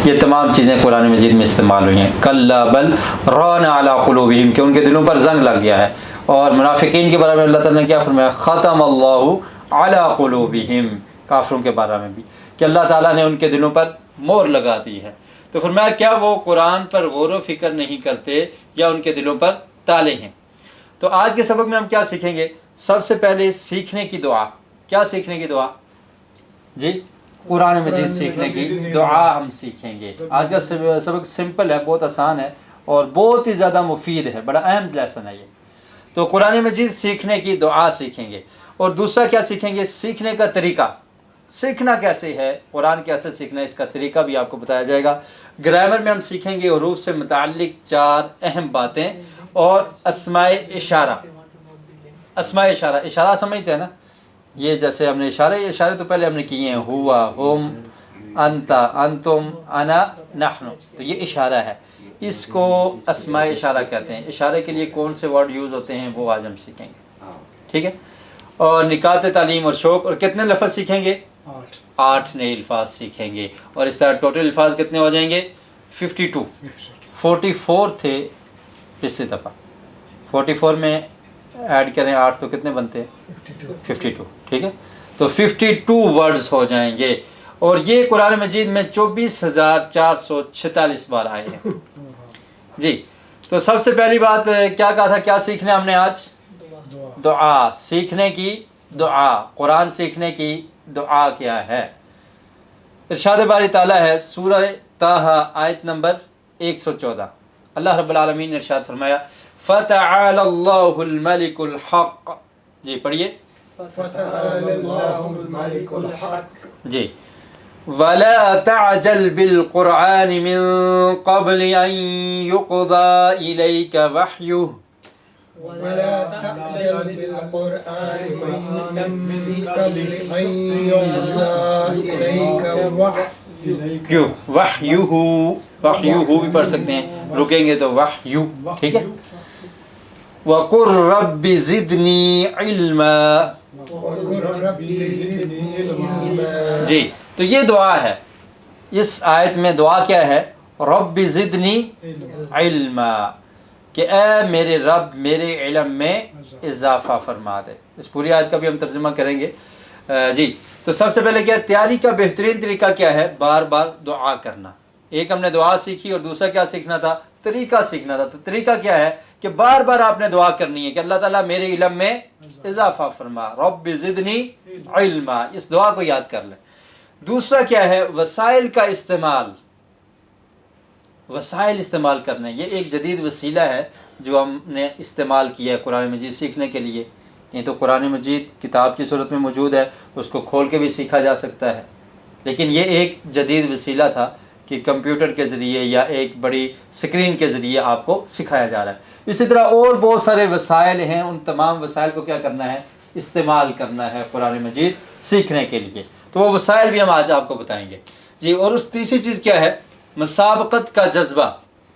یہ تمام چیزیں قرآن مجید میں استعمال ہوئی ہیں. کلا بل ران علی قلوبہم کہ ان کے دلوں پر زنگ لگ گیا ہے. اور منافقین کے بارے میں اللہ تعالیٰ نے کیا فرمایا؟ ختم اللہ علی قلوبہم، کافروں کے بارے میں بھی کہ اللہ تعالیٰ نے ان کے دلوں پر مہر لگا دی ہے. تو فرمایا کیا وہ قرآن پر غور و فکر نہیں کرتے یا ان کے دلوں پر تالے ہیں؟ تو آج کے سبق میں ہم کیا سیکھیں گے؟ سب سے پہلے سیکھنے کی دعا. کیا سیکھنے کی دعا؟ جی قرآن مجید سیکھنے کی دعا ہم سیکھیں گے. آج کا سبق سمپل ہے، بہت آسان ہے اور بہت ہی زیادہ مفید ہے، بڑا اہم لیسن ہے یہ. تو قرآن مجید سیکھنے کی دعا سیکھیں گے. اور دوسرا کیا سیکھیں گے؟ سیکھنے کا طریقہ. سیکھنا کیسے ہے، قرآن کیسے سیکھنا ہے، اس کا طریقہ بھی آپ کو بتایا جائے گا. گرامر میں ہم سیکھیں گے حروف سے متعلق 4 اہم باتیں اور اسماء اشارہ. اسماء اشارہ، اشارہ سمجھتے ہیں نا؟ یہ جیسے ہم نے اشارے تو پہلے ہم نے کیے ہیں، ہوا، ہم، انتا، انتم، انا، نحن. تو یہ اشارہ ہے، اس کو اسماء اشارہ کہتے ہیں. اشارے کے لیے کون سے ورڈ یوز ہوتے ہیں وہ آج ہم سیکھیں گے. ٹھیک ہے. اور نکات تعلیم اور شوق. اور کتنے لفظ سیکھیں گے؟ 8 نئے الفاظ سیکھیں گے. اور اس طرح ٹوٹل الفاظ کتنے ہو جائیں گے؟ 52. 44 تھے پچھلی دفعہ. 44 میں ایڈ کریں 8 تو کتنے بنتے ہیں؟ 52. ٹھیک ہے. تو 52 ورڈز ہو جائیں گے. اور یہ قرآن مجید میں 24,446 بار آئے ہیں. جی تو سب سے پہلی بات کیا کہا تھا، کیا سیکھنا ہم نے آج؟ دعا. سیکھنے کی دعا. قرآن سیکھنے کی دعا کیا ہے؟ ارشاد باری تعالیٰ ہے سورہ طٰہٰ آیت نمبر 114. اللہ رب العالمین نے ارشاد فرمایا فَتَعَالَى اللَّهُ الْمَلِكُ الْحَقُّ. جی پڑھیے. فَتَعَالَى اللَّهُ الْمَلِكُ الْحَقُّ. جی وَلَا تَعْجَلْ بِالْقُرْآنِ مِن قَبْلِ أَن يُقْضَىٰ إِلَيْكَ وَحْيُهُ. وَلَا تَعْجَلْ بِالْقُرْآنِ مِن قَبْلِ أَن يُقْضَىٰ إِلَيْكَ وَحْيُهُ. وحیہ، وحیہ بھی پڑھ سکتے ہیں، رکیں گے تو وحیو. ٹھیک ہے. وَقُلْ رَبِّ زِدْنِی عِلْمًا. وَقُلْ رَبِّ زِدْنِی عِلْمًا. جی تو یہ دعا ہے. اس آیت میں دعا کیا ہے؟ رب زدنی علما، کہ اے میرے رب میرے علم میں اضافہ فرما دے. اس پوری آیت کا بھی ہم ترجمہ کریں گے. جی تو سب سے پہلے کیا تیاری کا بہترین طریقہ کیا ہے؟ بار بار دعا کرنا. ایک ہم نے دعا سیکھی اور دوسرا کیا سیکھنا تھا؟ طریقہ سیکھنا تھا. تو طریقہ کیا ہے کہ بار بار آپ نے دعا کرنی ہے کہ اللہ تعالیٰ میرے علم میں اضافہ فرما، رب زدنی علما. اس دعا کو یاد کر لیں. دوسرا کیا ہے؟ وسائل کا استعمال. وسائل استعمال کرنا، یہ ایک جدید وسیلہ ہے جو ہم نے استعمال کیا ہے قرآن مجید سیکھنے کے لیے. نہیں تو قرآن مجید کتاب کی صورت میں موجود ہے، اس کو کھول کے بھی سیکھا جا سکتا ہے، لیکن یہ ایک جدید وسیلہ تھا کہ کمپیوٹر کے ذریعے یا ایک بڑی سکرین کے ذریعے آپ کو سکھایا جا رہا ہے. اسی طرح اور بہت سارے وسائل ہیں، ان تمام وسائل کو کیا کرنا ہے؟ استعمال کرنا ہے قرآن مجید سیکھنے کے لیے. تو وہ وسائل بھی ہم آج آپ کو بتائیں گے. جی اور اس تیسری چیز کیا ہے؟ مسابقت کا جذبہ.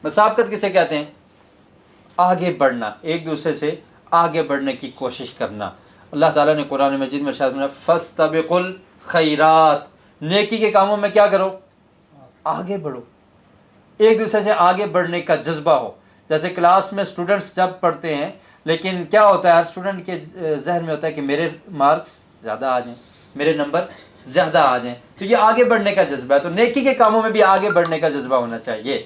مسابقت کسے کہتے ہیں؟ آگے بڑھنا، ایک دوسرے سے آگے بڑھنے کی کوشش کرنا. اللہ تعالیٰ نے قرآن مجید میں ارشاد فرمایا فاستبقوا الخیرات. نیکی کے کاموں میں کیا کرو؟ آگے بڑھو. ایک دوسرے سے آگے بڑھنے کا جذبہ ہو. جیسے کلاس میں اسٹوڈنٹس جب پڑھتے ہیں، لیکن کیا ہوتا ہے ہر اسٹوڈنٹ کے ذہن میں ہوتا ہے کہ میرے مارکس زیادہ آ جائیں، میرے نمبر زیادہ آ جائیں. تو یہ آگے بڑھنے کا جذبہ ہے. تو نیکی کے کاموں میں بھی آگے بڑھنے کا جذبہ ہونا چاہیے.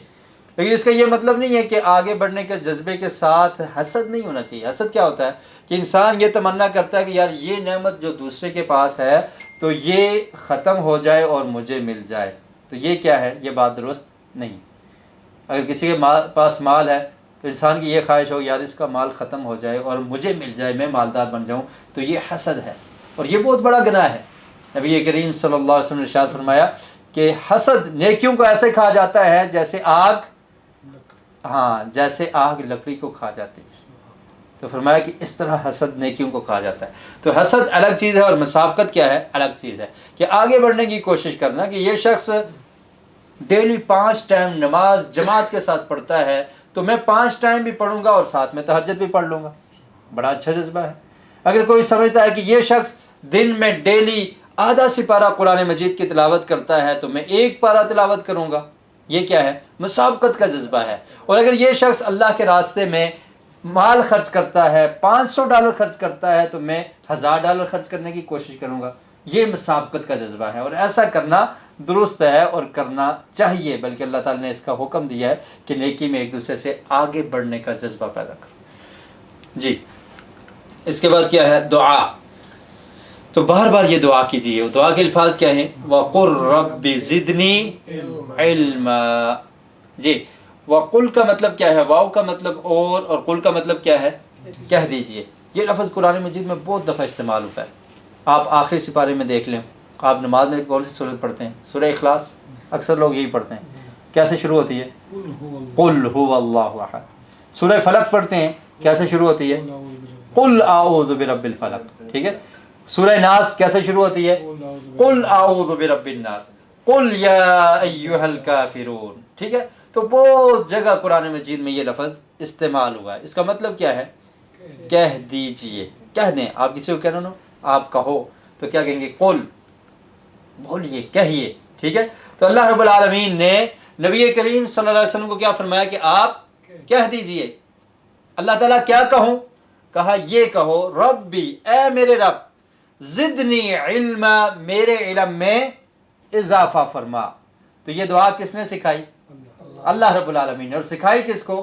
لیکن اس کا یہ مطلب نہیں ہے کہ آگے بڑھنے کے جذبے کے ساتھ حسد نہیں ہونا چاہیے. حسد کیا ہوتا ہے کہ انسان یہ تمنا کرتا ہے کہ یار یہ نعمت جو دوسرے کے پاس ہے تو یہ ختم ہو جائے اور مجھے مل جائے. تو یہ کیا ہے؟ یہ بات درست نہیں. اگر کسی کے پاس مال ہے تو انسان کی یہ خواہش ہو یار اس کا مال ختم ہو جائے اور مجھے مل جائے، میں مالدار بن جاؤں. تو یہ حسد ہے اور یہ بہت بڑا گناہ ہے. نبی کریم صلی اللہ علیہ وسلم نے ارشاد فرمایا کہ حسد نیکیوں کو ایسے کھا جاتا ہے جیسے آگ، جیسے آگ لکڑی کو کھا جاتی ہے. تو فرمایا کہ اس طرح حسد نیکیوں کو کھا جاتا ہے. تو حسد الگ چیز ہے اور مسابقت کیا ہے؟ الگ چیز ہے. کہ آگے بڑھنے کی کوشش کرنا کہ یہ شخص ڈیلی 5 ٹائم نماز جماعت کے ساتھ پڑھتا ہے تو میں 5 ٹائم بھی پڑھوں گا اور ساتھ میں تہجد بھی پڑھ لوں گا. بڑا اچھا جذبہ ہے. اگر کوئی سمجھتا ہے کہ یہ شخص دن میں ڈیلی آدھا سپارہ قرآن مجید کی تلاوت کرتا ہے تو میں 1 پارہ تلاوت کروں گا، یہ کیا ہے؟ مسابقت کا جذبہ ہے۔ اور اگر یہ شخص اللہ کے راستے میں مال خرچ کرتا ہے، $500 خرچ کرتا ہے تو میں $1000 خرچ کرنے کی کوشش کروں گا، یہ مسابقت کا جذبہ ہے، اور ایسا کرنا درست ہے اور کرنا چاہیے، بلکہ اللہ تعالیٰ نے اس کا حکم دیا ہے کہ نیکی میں ایک دوسرے سے آگے بڑھنے کا جذبہ پیدا کرو۔ جی، اس کے بعد کیا ہے؟ دعا۔ تو بار بار یہ دعا کیجیے۔ دعا کے الفاظ کیا ہیں؟ وَقُلْ رَبِّ زِدْنِي عِلْمًا۔ جی، وَقُلْ کا مطلب کیا ہے؟ واو کا مطلب اور قل کا مطلب کیا ہے؟ کہہ دیجئے۔ یہ لفظ قرآن مجید میں بہت دفعہ استعمال ہوتا ہے۔ آپ آخری سپارے میں دیکھ لیں، آپ نماز میں کون سی سورت پڑھتے ہیں؟ سورہ اخلاص، اکثر لوگ یہی پڑھتے ہیں۔ کیسے شروع ہوتی ہے؟ قل هو اللہ احد۔ سورہ فلق پڑھتے ہیں، کیسے شروع ہوتی ہے؟ قل اعوذ برب الفلق، ٹھیک ہے؟ سورہ ناس کیسے شروع ہوتی ہے؟ قل اعوذ برب الناس، قل یا ایھا الکافرون، ٹھیک ہے؟ تو بہت جگہ قرآن مجید میں یہ لفظ استعمال ہوا ہے۔ اس کا مطلب کیا ہے؟ کہہ دیجئے، کہہ دیں۔ آپ کسی کو کہنا نا، آپ کہو تو کیا کہیں گے؟ قل، بولیے، کہیے، ٹھیک ہے؟ تو اللہ رب العالمین نے نبی کریم صلی اللہ علیہ وسلم کو کیا فرمایا کہ آپ کہہ دیجئے۔ اللہ تعالیٰ کیا کہوں؟ کہا یہ کہو، ربی، اے میرے رب، زدنی علما، میرے علم میں اضافہ فرما۔ تو یہ دعا کس نے سکھائی؟ اللہ رب العالمین نے۔ اور سکھائی کس کو؟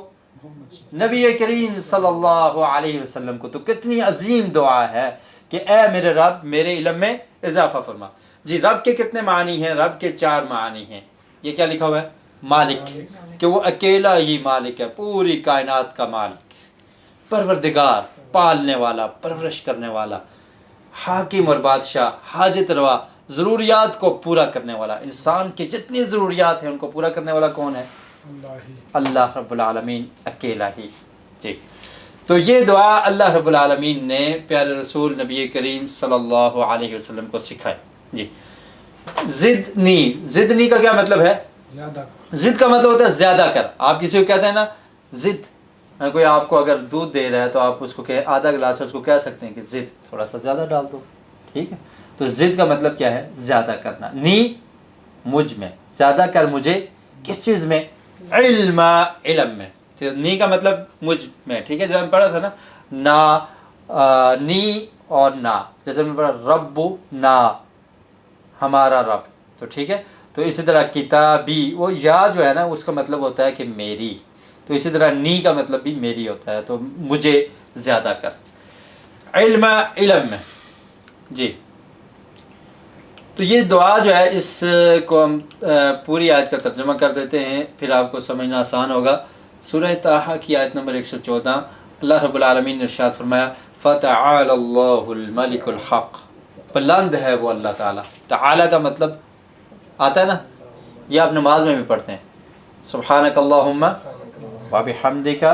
نبی کریم صلی اللہ علیہ وسلم کو۔ تو کتنی عظیم دعا ہے کہ اے میرے رب، میرے علم میں اضافہ فرما۔ جی، رب کے کتنے معنی ہیں؟ رب کے 4 معنی ہیں۔ یہ کیا لکھا ہوا ہے؟ مالک، کہ وہ اکیلا ہی مالک ہے، پوری کائنات کا مالک، پروردگار، پالنے والا، پرورش کرنے والا، حاکم اور بادشاہ، حاجت روا، ضروریات کو پورا کرنے والا۔ انسان کی جتنی ضروریات ہیں ان کو پورا کرنے والا کون ہے؟ اللہ رب العالمین اکیلا ہی۔ جی، تو یہ دعا اللہ رب العالمین نے پیارے رسول نبی کریم صلی اللہ علیہ وسلم کو سکھائی۔ جی، زدنی، زدنی کا کیا مطلب ہے؟ زد کا مطلب ہوتا ہے زیادہ کر۔ آپ کسی کو کہتے ہیں نا زد، کوئی آپ کو اگر دودھ دے رہا ہے تو آپ اس کو کہ آدھا گلاس ہے، اس کو کہہ سکتے ہیں کہ زد، تھوڑا سا زیادہ ڈال دو، ٹھیک ہے؟ تو زد کا مطلب کیا ہے؟ زیادہ کرنا۔ نی، مجھ میں، زیادہ کر مجھے، کس چیز میں؟ علم، علم میں۔ نی کا مطلب مجھ میں، ٹھیک ہے؟ جیسے ہم پڑھا تھا نا، نا، نی اور نا، جیسے ہم نے پڑھا رب نا، ہمارا رب، تو ٹھیک ہے؟ تو اسی طرح کتابی، وہ یا جو ہے نا اس کا مطلب ہوتا ہے کہ میری، تو اسی طرح نی کا مطلب بھی میری ہوتا ہے، تو مجھے زیادہ کر۔ علم، علم میں۔ جی، تو یہ دعا جو ہے اس کو ہم پوری آیت کا ترجمہ کر دیتے ہیں، پھر آپ کو سمجھنا آسان ہوگا۔ سورہ طٰہٰ کی آیت نمبر 114، اللہ رب العالمین نے ارشاد فرمایا فَتَعَالَى اللَّهُ الْمَلِكُ الْحَقُّ، بلند ہے وہ اللہ تعالیٰ۔ تعالیٰ کا مطلب آتا ہے نا، یہ آپ نماز میں بھی پڑھتے ہیں، سبحانک اللہم وبحمدک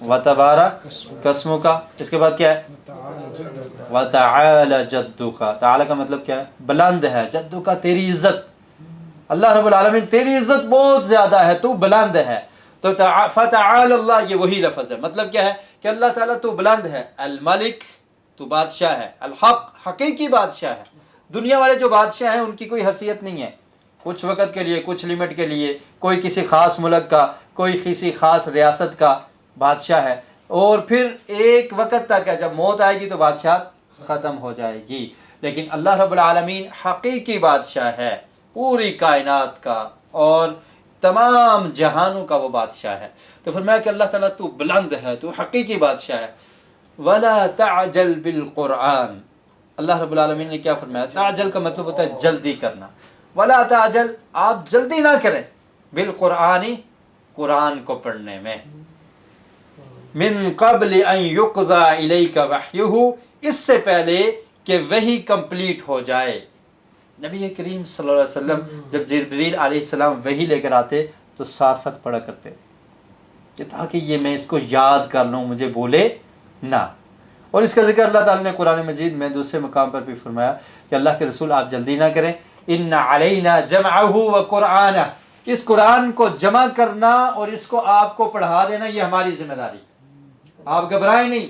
وتبارک اسمک۔ اس کے بعد کیا ہے؟ وتعالی جدک۔ تعالی کا مطلب کیا ہے؟ بلند ہے، جدک تیری عزت، اللہ رب العالمین تیری عزت بہت زیادہ ہے، تو بلند ہے۔ تو فتعالی اللہ، یہ وہی لفظ ہے۔ مطلب کیا ہے؟ کہ اللہ تعالیٰ تو بلند ہے، الملک تو بادشاہ ہے، الحق حقیقی بادشاہ ہے۔ دنیا والے جو بادشاہ ہیں ان کی کوئی حیثیت نہیں ہے، کچھ وقت کے لیے، کچھ لمٹ کے لیے، کوئی کسی خاص ملک کا، کوئی کسی خاص ریاست کا بادشاہ ہے، اور پھر ایک وقت تک ہے، جب موت آئے گی تو بادشاہت ختم ہو جائے گی۔ لیکن اللہ رب العالمین حقیقی بادشاہ ہے، پوری کائنات کا اور تمام جہانوں کا وہ بادشاہ ہے۔ تو فرمایا کہ اللہ تعالیٰ تو بلند ہے، تو حقیقی بادشاہ ہے۔ وَلَا تَعْجَلْ بِالْقُرْآنِ، اللہ رب العالمین نے کیا فرمایا؟ تعجل کا مطلب ہوتا ہے جلدی کرنا۔ وَلَا تَعْجَلْ، آپ جلدی نہ کریں، بالقرآن، قرآن کو پڑھنے میں، من قبل ان یقضى الیک وحیہ، اس سے پہلے کہ وحی کمپلیٹ ہو جائے۔ نبی کریم صلی اللہ علیہ وسلم جب جبریل علیہ السلام وحی لے کر آتے تو ساتھ ساتھ پڑھا کرتے کہ تاکہ یہ میں اس کو یاد کر لوں، مجھے بھولے نہ۔ اور اس کا ذکر اللہ تعالیٰ نے قرآن مجید میں دوسرے مقام پر بھی فرمایا کہ اللہ کے رسول آپ جلدی نہ کریں، ان علینا جمعہ وقرآنہ، اس قرآن کو جمع کرنا اور اس کو آپ کو پڑھا دینا یہ ہماری ذمہ داری، آپ گھبرائیں نہیں۔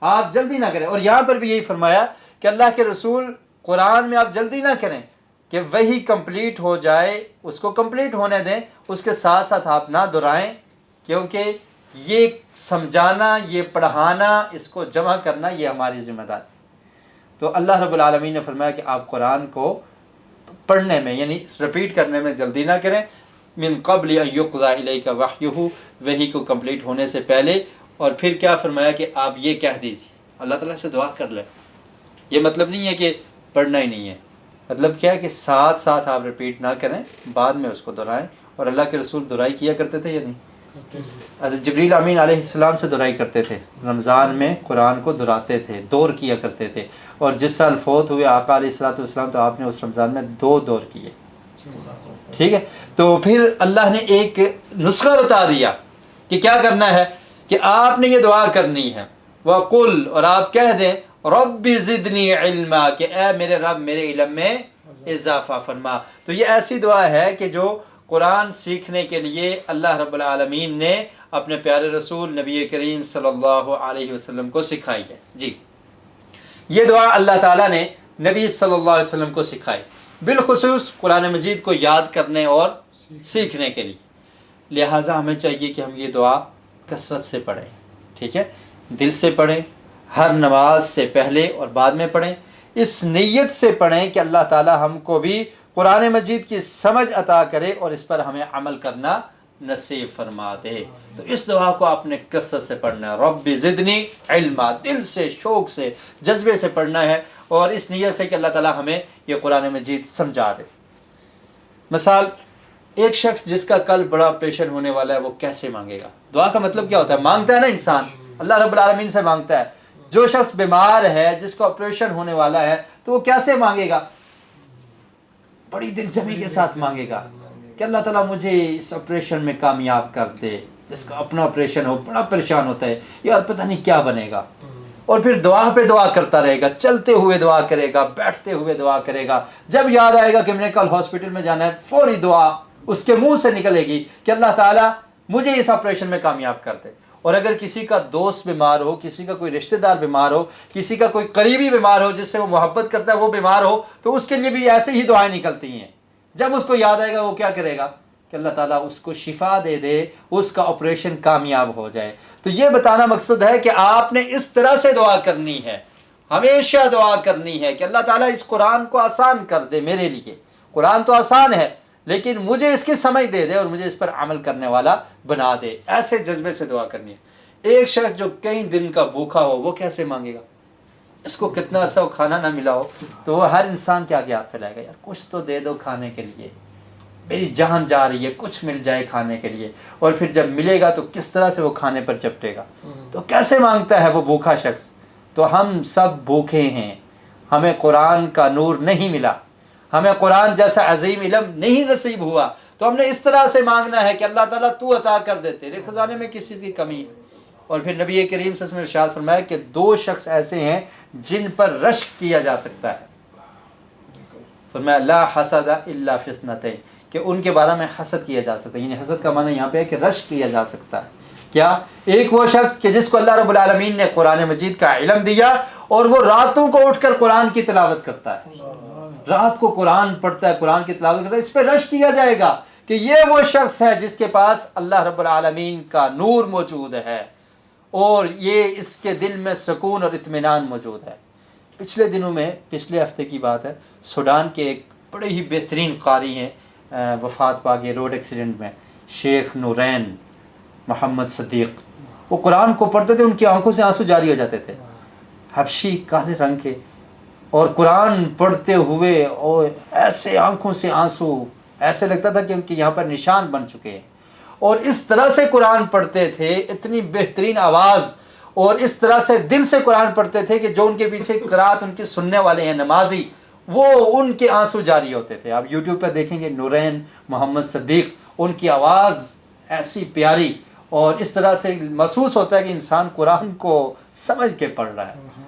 آپ جلدی نہ کریں. اور یہاں پر بھی یہی فرمایا کہ اللہ کے رسول قرآن میں آپ جلدی نہ کریں کہ وہی کمپلیٹ ہو جائے، اس کو کمپلیٹ ہونے دیں، اس کے ساتھ ساتھ آپ نہ دہرائیں، کیونکہ یہ سمجھانا، یہ پڑھانا، اس کو جمع کرنا یہ ہماری ذمہ داری. تو اللہ رب العالمین نے فرمایا کہ آپ قرآن کو پڑھنے میں یعنی رپیٹ کرنے میں جلدی نہ کریں، من قبل ان یقضی الیک وحیہ، وحی کو کمپلیٹ ہونے سے پہلے. اور پھر کیا فرمایا کہ آپ یہ کہہ دیجیے، اللہ تعالیٰ سے دعا کر لیں. یہ مطلب نہیں ہے کہ پڑھنا ہی نہیں ہے، مطلب کیا ہے کہ ساتھ ساتھ آپ رپیٹ نہ کریں، بعد میں اس کو دہرائیں. اور اللہ کے رسول دہرائی کیا کرتے تھے یا نہیں؟ حضرت جبریل امین علیہ السلام سے دہرائی کرتے تھے، رمضان میں قرآن کو دہراتے تھے، دور کیا کرتے تھے. اور جس سال فوت ہوئے آقا علیہ الصلوۃ والسلام تو آپ نے اس رمضان میں 2 دور کیے. ٹھیک ہے، تو پھر اللہ نے ایک نسخہ بتا دیا کہ کیا کرنا ہے، کہ آپ نے یہ دعا کرنی ہے. وَقُلْ، اور آپ کہہ دیں، رَبِّ زِدْنِي عِلْمًا، کہ اے میرے رب میرے علم میں اضافہ فرما. تو یہ ایسی دعا ہے کہ جو قرآن سیکھنے کے لیے اللہ رب العالمین نے اپنے پیارے رسول نبی کریم صلی اللہ علیہ وسلم کو سکھائی ہے. جی، یہ دعا اللہ تعالیٰ نے نبی صلی اللہ علیہ وسلم کو سکھائی، بالخصوص قرآن مجید کو یاد کرنے اور سیکھنے کے لیے. لہٰذا ہمیں چاہیے کہ ہم یہ دعا کثرت سے پڑھیں. ٹھیک ہے، دل سے پڑھیں، ہر نماز سے پہلے اور بعد میں پڑھیں. اس نیت سے پڑھیں کہ اللہ تعالیٰ ہم کو بھی قرآن مجید کی سمجھ عطا کرے اور اس پر ہمیں عمل کرنا نصیب فرما دے. تو اس دعا کو آپ نے کثرت سے پڑھنا ہے، رب زدنی علما، دل سے، شوق سے، جذبے سے پڑھنا ہے، اور اس نیت سے کہ اللہ تعالیٰ ہمیں یہ قرآن مجید سمجھا دے. مثال، ایک شخص جس کا کل بڑا آپریشن ہونے والا ہے، وہ کیسے مانگے گا؟ دعا کا مطلب کیا ہوتا ہے؟ مانگتا ہے نا انسان، اللہ رب العالمین سے مانگتا ہے. جو شخص بیمار ہے، جس کو آپریشن ہونے والا ہے، تو وہ کیسے مانگے گا؟ بڑی دل جمی کے ساتھ مانگے گا کہ اللہ تعالیٰ مجھے اس آپریشن میں کامیاب کر دے. جس کا اپنا آپریشن ہو بڑا پریشان ہوتا ہے، یار پتہ نہیں کیا بنے گا، اور پھر دعا پہ دعا کرتا رہے گا، چلتے ہوئے دعا کرے گا، بیٹھتے ہوئے دعا کرے گا. جب یاد آئے گا کہ میں نے کل ہاسپٹل میں جانا ہے، فوری دعا اس کے منہ سے نکلے گی کہ اللہ تعالیٰ مجھے اس آپریشن میں کامیاب کر دے. اور اگر کسی کا دوست بیمار ہو، کسی کا کوئی رشتہ دار بیمار ہو، کسی کا کوئی قریبی بیمار ہو جس سے وہ محبت کرتا ہے، وہ بیمار ہو، تو اس کے لیے بھی ایسے ہی دعائیں نکلتی ہیں. جب اس کو یاد آئے گا وہ کیا کرے گا کہ اللہ تعالیٰ اس کو شفا دے دے، اس کا آپریشن کامیاب ہو جائے. تو یہ بتانا مقصد ہے کہ آپ نے اس طرح سے دعا کرنی ہے، ہمیشہ دعا کرنی ہے کہ اللہ تعالیٰ اس قرآن کو آسان کر دے میرے لیے. قرآن تو آسان ہے لیکن مجھے اس کی سمجھ دے دے اور مجھے اس پر عمل کرنے والا بنا دے. ایسے جذبے سے دعا کرنی ہے. ایک شخص جو کئی دن کا بھوکا ہو، وہ کیسے مانگے گا؟ اس کو کتنا عرصہ کھانا نہ ملا ہو، تو وہ ہر انسان کے آگے ہاتھ پھیلائے گا، یار کچھ تو دے دو کھانے کے لیے، میری جان جا رہی ہے، کچھ مل جائے کھانے کے لیے. اور پھر جب ملے گا تو کس طرح سے وہ کھانے پر چپٹے گا. تو کیسے مانگتا ہے وہ بھوکا شخص؟ تو ہم سب بھوکے ہیں، ہمیں قرآن کا نور نہیں ملا، ہمیں قرآن جیسا عظیم علم نہیں نصیب ہوا. تو ہم نے اس طرح سے مانگنا ہے کہ اللہ تعالیٰ تو عطا کر دے، تیرے خزانے میں کسی چیز کی کمی ہے. اور پھر نبی کریم صلی اللہ علیہ وسلم نے ارشاد فرمایا کہ 2 شخص ایسے ہیں جن پر رشک کیا جا سکتا ہے. فرمایا لا حسد الا فی اثنتین، کہ ان کے بارے میں حسد کیا جا سکتا ہے. یعنی حسد کا معنی یہاں پہ ہے کہ رشک کیا جا سکتا ہے. کیا؟ ایک وہ شخص کہ جس کو اللہ رب العالمین نے قرآن مجید کا علم دیا اور وہ راتوں کو اٹھ کر قرآن کی تلاوت کرتا ہے، رات کو قرآن پڑھتا ہے، قرآن کی تلاوت کرتا ہے. اس پہ رشک کیا جائے گا کہ یہ وہ شخص ہے جس کے پاس اللہ رب العالمین کا نور موجود ہے اور یہ اس کے دل میں سکون اور اطمینان موجود ہے. پچھلے دنوں میں، پچھلے ہفتے کی بات ہے، سوڈان کے ایک بڑے ہی بہترین قاری ہیں، وفات پا گئے روڈ ایکسیڈنٹ میں، شیخ نورین محمد صدیق. وہ قرآن کو پڑھتے تھے، ان کی آنکھوں سے آنسو جاری ہو جاتے تھے، حبشی کالے رنگ کے، اور قرآن پڑھتے ہوئے اور ایسے آنکھوں سے آنسو، ایسے لگتا تھا کہ ان کے یہاں پر نشان بن چکے ہیں. اور اس طرح سے قرآن پڑھتے تھے، اتنی بہترین آواز، اور اس طرح سے دل سے قرآن پڑھتے تھے کہ جو ان کے پیچھے قرات ان کے سننے والے ہیں نمازی، وہ ان کے آنسو جاری ہوتے تھے. آپ یوٹیوب پہ دیکھیں گے نورین محمد صدیق، ان کی آواز ایسی پیاری، اور اس طرح سے محسوس ہوتا ہے کہ انسان قرآن کو سمجھ کے پڑھ رہا ہے.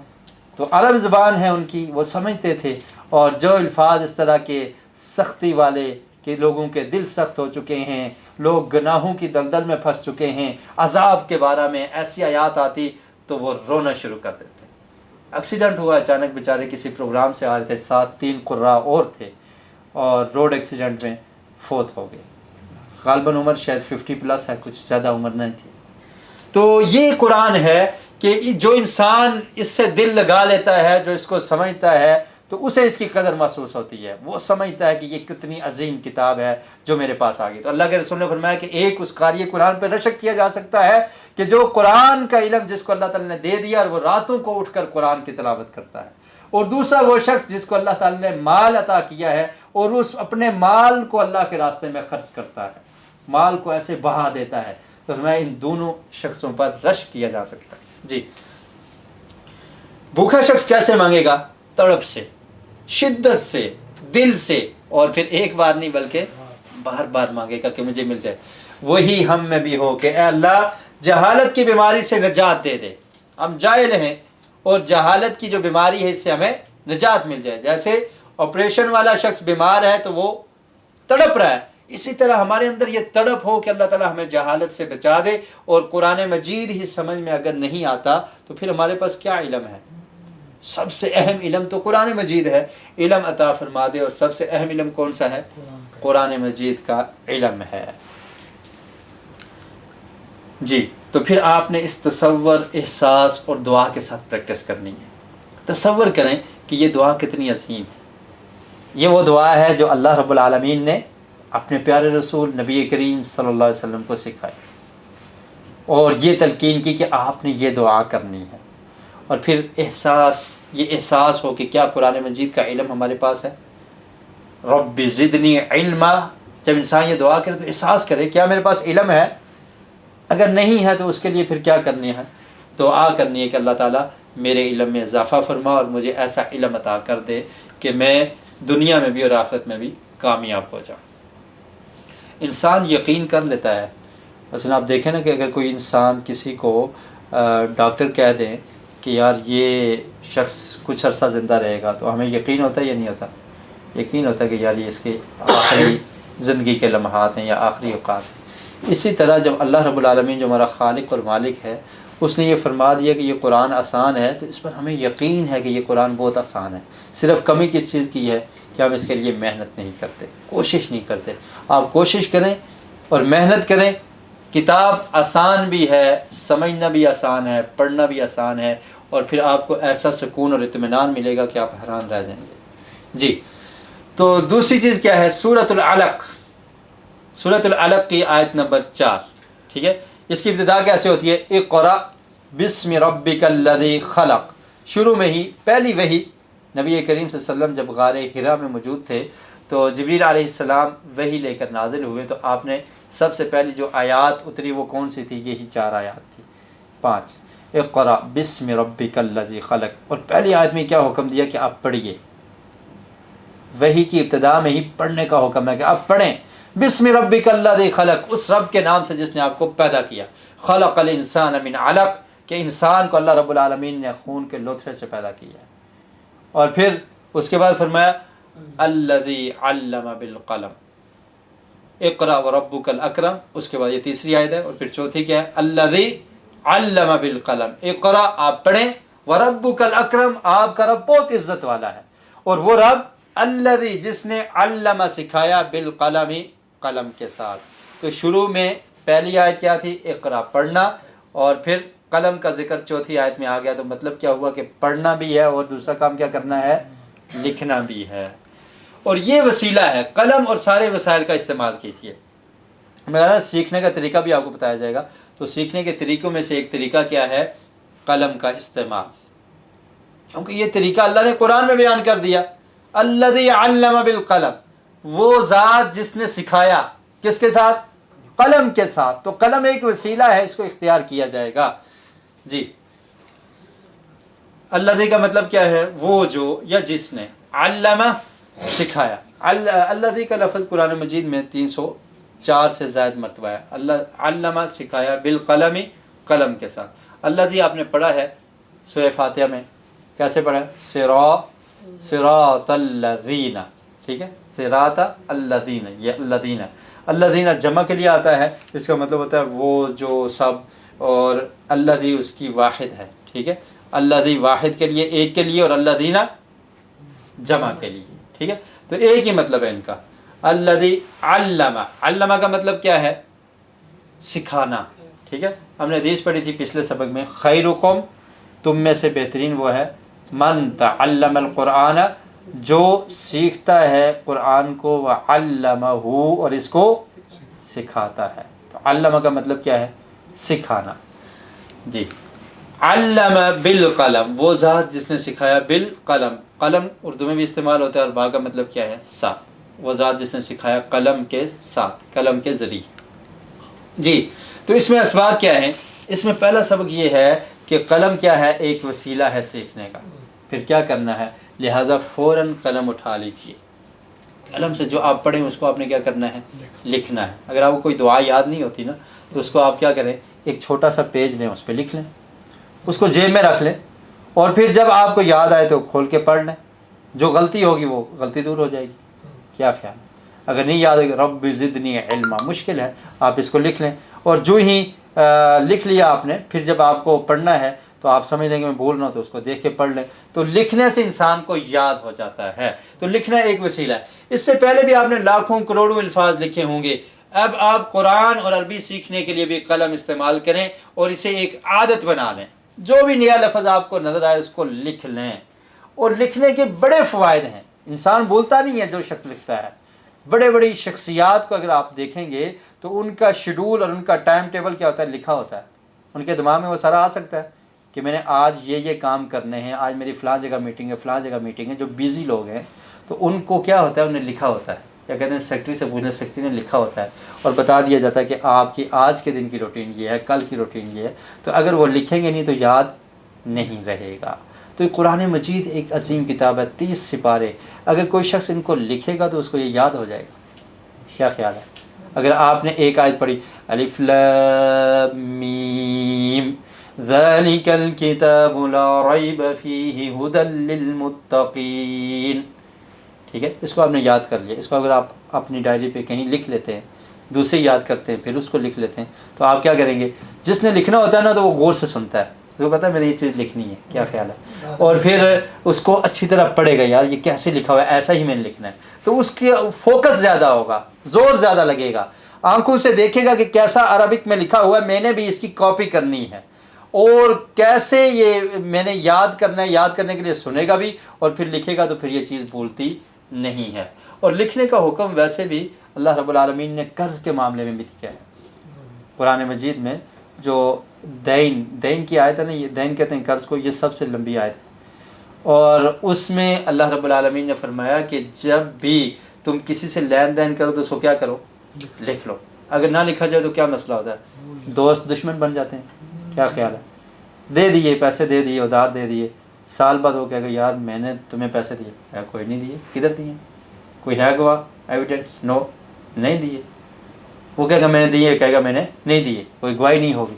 تو عرب زبان ہے ان کی، وہ سمجھتے تھے. اور جو الفاظ اس طرح کے سختی والے کہ لوگوں کے دل سخت ہو چکے ہیں، لوگ گناہوں کی دلدل میں پھنس چکے ہیں، عذاب کے بارے میں ایسی آیات آتی تو وہ رونا شروع کر دیتے. ایکسیڈنٹ ہوا اچانک، بیچارے کسی پروگرام سے آ رہے تھے، ساتھ 3 قراء اور تھے، اور روڈ ایکسیڈنٹ میں فوت ہو گئے. غالباً عمر شاید 50+ ہے، کچھ زیادہ عمر نہیں تھی. تو یہ قرآن ہے کہ جو انسان اس سے دل لگا لیتا ہے، جو اس کو سمجھتا ہے، تو اسے اس کی قدر محسوس ہوتی ہے. وہ سمجھتا ہے کہ یہ کتنی عظیم کتاب ہے جو میرے پاس آ گئی. تو اللہ کے رسول نے فرمایا کہ ایک اس قاری قرآن پہ رشک کیا جا سکتا ہے کہ جو قرآن کا علم جس کو اللہ تعالیٰ نے دے دیا اور وہ راتوں کو اٹھ کر قرآن کی تلاوت کرتا ہے. اور دوسرا وہ شخص جس کو اللہ تعالیٰ نے مال عطا کیا ہے اور اس اپنے مال کو اللہ کے راستے میں خرچ کرتا ہے، مال کو ایسے بہا دیتا ہے. تو ہمیں ان دونوں شخصوں پر رشک کیا جا سکتا ہے. جی، بھوکا شخص کیسے مانگے گا؟ تڑپ سے، شدت سے، دل سے، اور پھر ایک بار نہیں بلکہ بار بار مانگے گا کہ مجھے مل جائے. وہی ہم میں بھی ہو کہ اے اللہ جہالت کی بیماری سے نجات دے دے. ہم جاہل ہیں اور جہالت کی جو بیماری ہے اس سے ہمیں نجات مل جائے. جیسے آپریشن والا شخص بیمار ہے تو وہ تڑپ رہا ہے، اسی طرح ہمارے اندر یہ تڑپ ہو کہ اللہ تعالیٰ ہمیں جہالت سے بچا دے. اور قرآن مجید ہی سمجھ میں اگر نہیں آتا تو پھر ہمارے پاس کیا علم ہے؟ سب سے اہم علم تو قرآن مجید ہے. علم عطا فرما دے. اور سب سے اہم علم کون سا ہے؟ قرآن مجید کا علم ہے. جی، تو پھر آپ نے اس تصور، احساس اور دعا کے ساتھ پریکٹس کرنی ہے. تصور کریں کہ یہ دعا کتنی عظیم ہے. یہ وہ دعا ہے جو اللہ رب العالمین نے اپنے پیارے رسول نبی کریم صلی اللہ علیہ وسلم کو سکھائی اور یہ تلقین کی کہ آپ نے یہ دعا کرنی ہے. اور پھر یہ احساس ہو کہ کیا قرآن مجید کا علم ہمارے پاس ہے. رب زدنی علما، جب انسان یہ دعا کرے تو احساس کرے کیا میرے پاس علم ہے. اگر نہیں ہے تو اس کے لیے پھر کیا کرنی ہے؟ دعا کرنی ہے کہ اللہ تعالیٰ میرے علم میں اضافہ فرما اور مجھے ایسا علم عطا کر دے کہ میں دنیا میں بھی اور آخرت میں بھی کامیاب ہو جاؤں. انسان یقین کر لیتا ہے. مثلا آپ دیکھیں نا کہ اگر کوئی انسان کسی کو ڈاکٹر کہہ دیں کہ یار یہ شخص کچھ عرصہ زندہ رہے گا، تو ہمیں یقین ہوتا ہے یا نہیں ہوتا؟ یقین ہوتا ہے کہ یار یہ اس کے آخری زندگی کے لمحات ہیں یا آخری اوقات ہیں. اسی طرح جب اللہ رب العالمین جو ہمارا خالق اور مالک ہے اس نے یہ فرما دیا کہ یہ قرآن آسان ہے، تو اس پر ہمیں یقین ہے کہ یہ قرآن بہت آسان ہے. صرف کمی کس چیز کی ہے کہ ہم اس کے لیے محنت نہیں کرتے، کوشش نہیں کرتے. آپ کوشش کریں اور محنت کریں. کتاب آسان بھی ہے، سمجھنا بھی آسان ہے، پڑھنا بھی آسان ہے، اور پھر آپ کو ایسا سکون اور اطمینان ملے گا کہ آپ حیران رہ جائیں گے. جی، تو دوسری چیز کیا ہے؟ سورۃ العلق. سورۃ العلق کی آیت نمبر 4. ٹھیک ہے، اس کی ابتدا کیسے ہوتی ہے؟ اقرأ بسم ربک الذی خلق. شروع میں ہی پہلی وحی نبی کریم صلی اللہ علیہ وسلم جب غار حرا میں موجود تھے تو جبریل علیہ السلام وحی لے کر نازل ہوئے، تو آپ نے سب سے پہلی جو آیات اتری وہ کون سی تھی؟ یہی 4 آیات تھی. 5 اقرأ بسم ربک الذی خلق. اور پہلی آیت میں کیا حکم دیا کہ آپ پڑھیے. وحی کی ابتدا میں ہی پڑھنے کا حکم ہے کہ آپ پڑھیں. بسم ربک الذی خلق، اس رب کے نام سے جس نے آپ کو پیدا کیا. خلق الانسان من علق، کہ انسان کو اللہ رب العالمین نے خون کے لوتھڑے سے پیدا کیا ہے. اور پھر اس کے بعد فرمایا الذی علم بالقلم اقرأ وربک الاکرم. اس کے بعد یہ تیسری آیت ہے. اور پھر چوتھی کیا ہے؟ الذی علم بالقلم اقرأ، آپ پڑھیں، وربک الاکرم، آپ کا رب بہت عزت والا ہے. اور وہ رب الذی، جس نے علم سکھایا، بالقلم، قلم کے ساتھ. تو شروع میں پہلی آیت کیا تھی؟ اقرأ، پڑھنا، اور پھر قلم کا ذکر چوتھی آیت میں آ گیا. تو مطلب کیا ہوا کہ پڑھنا بھی ہے اور دوسرا کام کیا کرنا ہے؟ لکھنا بھی ہے. اور یہ وسیلہ ہے، قلم اور سارے وسائل کا استعمال کیجیے. میں سیکھنے کا طریقہ بھی آپ کو بتایا جائے گا. تو سیکھنے کے طریقوں میں سے ایک طریقہ کیا ہے؟ قلم کا استعمال. کیونکہ یہ طریقہ اللہ نے قرآن میں بیان کر دیا. الذی علم بالقلم، وہ ذات جس نے سکھایا، کس کے ساتھ؟ قلم کے ساتھ. تو قلم ایک وسیلہ ہے، اس کو اختیار کیا جائے گا. جی، الذی کا مطلب کیا ہے؟ وہ جو یا جس نے، علم سکھایا. الذی کا لفظ قرآن مجید میں 304 سے زائد مرتبہ ہے. اللہ علم سکھایا، بالقلم، قلم کے ساتھ. الذی آپ نے پڑھا ہے سورہ فاتحہ میں، کیسے پڑھا ہے؟ صراط الذین. ٹھیک ہے، صراط الذین، یہ الذین. الذین جمع کے لیے آتا ہے، اس کا مطلب ہوتا ہے وہ جو سب، اور الذی اس کی واحد ہے. ٹھیک ہے، الذی واحد کے لیے، ایک کے لیے، اور الذین جمع کے لیے، ٹھیک ہے، تو ایک ہی مطلب ہے ان کا۔ الذی علم، علم کا مطلب کیا ہے؟ سکھانا، ٹھیک ہے، ہم نے حدیث پڑھی تھی پچھلے سبق میں، خیرکم، تم میں سے بہترین وہ ہے، من تعلم القرآن، جو سیکھتا ہے قرآن کو، وعلمہ، اور اس کو سکھاتا ہے۔ تو علم کا مطلب کیا ہے؟ سکھانا۔ جی، علم بالقلم، وہ ذات جس نے سکھایا بالقلم، قلم اردو میں بھی استعمال ہوتا ہے، اور با کا مطلب کیا ہے؟ ساتھ، وہ ذات جس نے سکھایا قلم کے ساتھ، قلم کے ذریعے۔ جی، تو اس میں اسباق کیا ہیں؟ اس میں پہلا سبق یہ ہے کہ قلم کیا ہے؟ ایک وسیلہ ہے سیکھنے کا۔ پھر کیا کرنا ہے؟ لہٰذا فوراً قلم اٹھا لیجیے، قلم سے جو آپ پڑھیں اس کو آپ نے کیا کرنا ہے؟ لکھنا ہے۔ اگر آپ کو کوئی دعا یاد نہیں ہوتی نا تو اس کو آپ کیا کریں؟ ایک چھوٹا سا پیج لیں، اس پہ لکھ لیں، اس کو جیب میں رکھ لیں، اور پھر جب آپ کو یاد آئے تو کھول کے پڑھ لیں، جو غلطی ہوگی وہ غلطی دور ہو جائے گی۔ کیا خیال ہے؟ اگر نہیں یاد ہوگی، رب زدنی علما، مشکل ہے، آپ اس کو لکھ لیں، اور جو ہی لکھ لیا آپ نے، پھر جب آپ کو پڑھنا ہے تو آپ سمجھ لیں کہ میں بھول رہا ہوں، تو اس کو دیکھ کے پڑھ لیں، تو لکھنے سے انسان کو یاد ہو جاتا ہے۔ تو لکھنا ایک وسیلہ ہے۔ اس سے پہلے بھی آپ نے لاکھوں کروڑوں الفاظ لکھے ہوں گے، اب آپ قرآن اور عربی سیکھنے کے لیے بھی قلم استعمال کریں، اور اسے ایک عادت بنا لیں، جو بھی نیا لفظ آپ کو نظر آئے اس کو لکھ لیں۔ اور لکھنے کے بڑے فوائد ہیں، انسان بولتا نہیں ہے جو شخص لکھتا ہے۔ بڑے بڑی شخصیات کو اگر آپ دیکھیں گے تو ان کا شیڈول اور ان کا ٹائم ٹیبل کیا ہوتا ہے؟ لکھا ہوتا ہے، ان کے دماغ میں وہ سارا آ سکتا ہے کہ میں نے آج یہ کام کرنے ہیں، آج میری فلاں جگہ میٹنگ ہے، فلاں جگہ میٹنگ ہے۔ جو بیزی لوگ ہیں تو ان کو کیا ہوتا ہے؟ انہیں لکھا ہوتا ہے، کیا کہتے ہیں، سیکٹری سے پوچھنا، سیکٹری نے لکھا ہوتا ہے اور بتا دیا جاتا ہے کہ آپ کی آج کے دن کی روٹین یہ ہے، کل کی روٹین یہ ہے۔ تو اگر وہ لکھیں گے نہیں تو یاد نہیں رہے گا۔ تو قرآن مجید ایک عظیم کتاب ہے، 30 سپارے، اگر کوئی شخص ان کو لکھے گا تو اس کو یہ یاد ہو جائے گا۔ کیا خیال ہے؟ اگر آپ نے ایک آیت پڑھی، الف لام میم ذالک الکتاب لا ریب فیہ ھدی للمتقین، ٹھیک ہے، اس کو آپ نے یاد کر لیا، اس کو اگر آپ اپنی ڈائری پہ کہیں لکھ لیتے ہیں، دوسرے یاد کرتے ہیں، پھر اس کو لکھ لیتے ہیں، تو آپ کیا کریں گے؟ جس نے لکھنا ہوتا ہے نا تو وہ غور سے سنتا ہے، اس کو پتا ہے میں نے یہ چیز لکھنی ہے، کیا خیال ہے، اور پھر اس کو اچھی طرح پڑھے گا، یار یہ کیسے لکھا ہوا ہے، ایسا ہی میں نے لکھنا ہے، تو اس کی فوکس زیادہ ہوگا، زور زیادہ لگے گا، آنکھوں سے دیکھے گا کہ کیسا عربک میں لکھا ہوا ہے، میں نے بھی اس کی کاپی کرنی ہے، اور کیسے یہ میں نے یاد کرنا ہے، یاد کرنے کے لیے سنے گا بھی اور پھر لکھے گا، تو پھر یہ چیز بھولتی نہیں ہے۔ اور لکھنے کا حکم ویسے بھی اللہ رب العالمین نے قرض کے معاملے میں بھی کیا ہے، قرآن مجید میں جو دین کی آیت ہے نا، یہ دین کہتے ہیں قرض کو، یہ سب سے لمبی آیت ہے، اور اس میں اللہ رب العالمین نے فرمایا کہ جب بھی تم کسی سے لین دین کرو تو اس کو کیا کرو؟ لکھ لو۔ اگر نہ لکھا جائے تو کیا مسئلہ ہوتا ہے؟ دوست دشمن بن جاتے ہیں۔ کیا خیال ہے؟ دے دیے، پیسے دے دیے، ادھار دے دیے، سال بعد وہ کہے گا یار میں نے تمہیں پیسے دیے، کوئی نہیں دیے، کدھر دیے؟ کوئی ہے گواہ، ایویڈنس؟ نو، نہیں دیے۔ وہ کہے گا میں نے دیے، کہے گا میں نے نہیں دیے، کوئی گواہی نہیں ہوگی،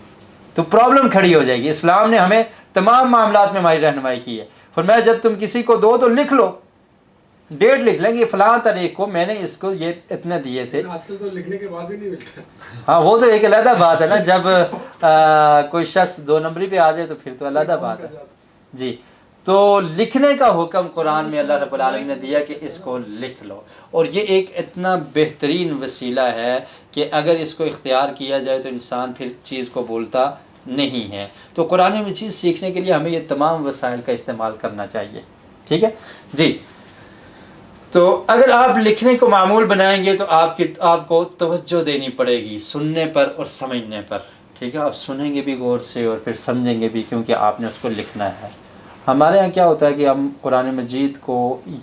تو پرابلم کھڑی ہو جائے گی۔ اسلام نے ہمیں تمام معاملات میں ہماری رہنمائی کی ہے، فرمایا جب تم کسی کو دو تو لکھ لو، ڈیٹ لکھ لیں گے فلاں تاریخ کو میں نے اس کو یہ اتنے دیے تھے۔ آج کل تو لکھنے کے بعد بھی نہیں ملتا۔ ہاں وہ تو ایک علیحدہ بات ہے نا، جب کوئی شخص 2 نمبری پہ آ جائے تو پھر تو علیحدہ بات ہے۔ جی، تو لکھنے کا حکم قرآن میں اللہ رب العالمین نے دیا کہ اس کو لکھ لو، اور یہ ایک اتنا بہترین وسیلہ ہے کہ اگر اس کو اختیار کیا جائے تو انسان پھر چیز کو بھولتا نہیں ہے۔ تو قرآن مجید سیکھنے کے لیے ہمیں یہ تمام وسائل کا استعمال کرنا چاہیے، ٹھیک ہے جی۔ تو اگر آپ لکھنے کو معمول بنائیں گے تو آپ کو توجہ دینی پڑے گی سننے پر اور سمجھنے پر، ٹھیک ہے، آپ سنیں گے بھی غور سے اور پھر سمجھیں گے بھی، کیونکہ آپ نے اس کو لکھنا ہے۔ ہمارے ہاں کیا ہوتا ہے کہ ہم قرآن مجید کو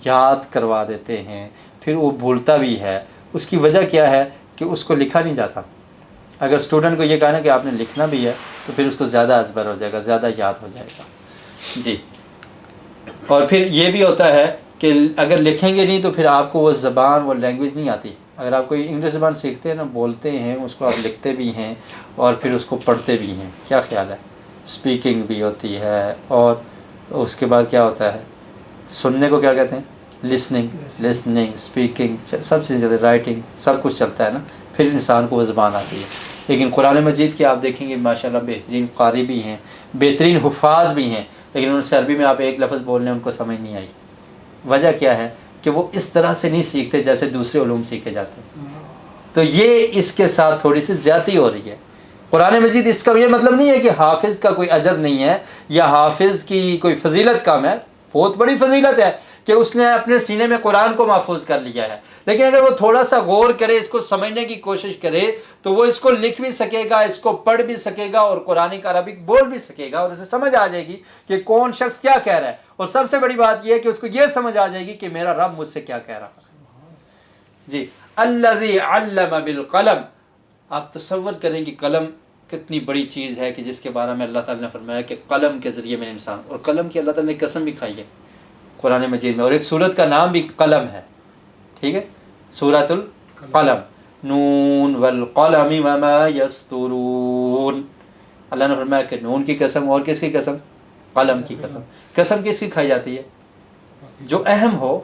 یاد کروا دیتے ہیں، پھر وہ بھولتا بھی ہے۔ اس کی وجہ کیا ہے کہ اس کو لکھا نہیں جاتا۔ اگر اسٹوڈنٹ کو یہ کہا نا کہ آپ نے لکھنا بھی ہے تو پھر اس کو زیادہ ازبر ہو جائے گا، زیادہ یاد ہو جائے گا جی۔ اور پھر یہ بھی ہوتا ہے کہ اگر لکھیں گے نہیں تو پھر آپ کو وہ زبان، وہ لینگویج نہیں آتی۔ اگر آپ کوئی انگلش زبان سیکھتے ہیں نا، بولتے ہیں اس کو، آپ لکھتے بھی ہیں اور پھر اس کو پڑھتے بھی ہیں، کیا خیال ہے؟ اسپیکنگ بھی ہوتی ہے، اور اس کے بعد کیا ہوتا ہے؟ سننے کو کیا کہتے ہیں؟ لسننگ، اسپیکنگ، سب چیزیں، رائٹنگ، سب کچھ چلتا ہے نا، پھر انسان کو وہ زبان آتی ہے۔ لیکن قرآن مجید کے آپ دیکھیں گے ماشاءاللہ بہترین قاری بھی ہیں، بہترین حفاظ بھی ہیں، لیکن ان سے عربی میں آپ ایک لفظ بول رہے ہیں ان کو سمجھ نہیں آئی۔ وجہ کیا ہے کہ وہ اس طرح سے نہیں سیکھتے جیسے دوسرے علوم سیکھے جاتے ہیں، تو یہ اس کے ساتھ تھوڑی سی زیادتی ہو رہی ہے۔ قرآن مجید اس کا یہ مطلب نہیں ہے کہ حافظ کا کوئی اجر نہیں ہے یا حافظ کی کوئی فضیلت کم ہے، بہت بڑی فضیلت ہے کہ اس نے اپنے سینے میں قرآن کو محفوظ کر لیا ہے، لیکن اگر وہ تھوڑا سا غور کرے، اس کو سمجھنے کی کوشش کرے تو وہ اس کو لکھ بھی سکے گا، اس کو پڑھ بھی سکے گا اور قرآن کا عربک بول بھی سکے گا، اور اسے سمجھ آ جائے گی کہ کون شخص کیا کہہ رہا ہے، اور سب سے بڑی بات یہ ہے کہ اس کو یہ سمجھ آ جائے گی کہ میرا رب مجھ سے کیا کہہ رہا ہے۔ جی، الذی علم بالقلم، آپ تصور کریں کہ قلم کتنی بڑی چیز ہے کہ جس کے بارے میں اللہ تعالیٰ نے فرمایا کہ قلم کے ذریعے میں نے انسان، اور قلم کی اللہ تعالیٰ نے قسم بھی کھائی ہے قرآن مجید میں، اور ایک سورت کا نام بھی قلم ہے، ٹھیک ہے، سورۃ القلم، نون والقلم وما یسطرون، اللہ نے فرمایا کہ نون کی قسم، اور کس کی قسم؟ قلم کی قسم۔ قسم کس کی کھائی جاتی ہے؟ جو اہم ہو،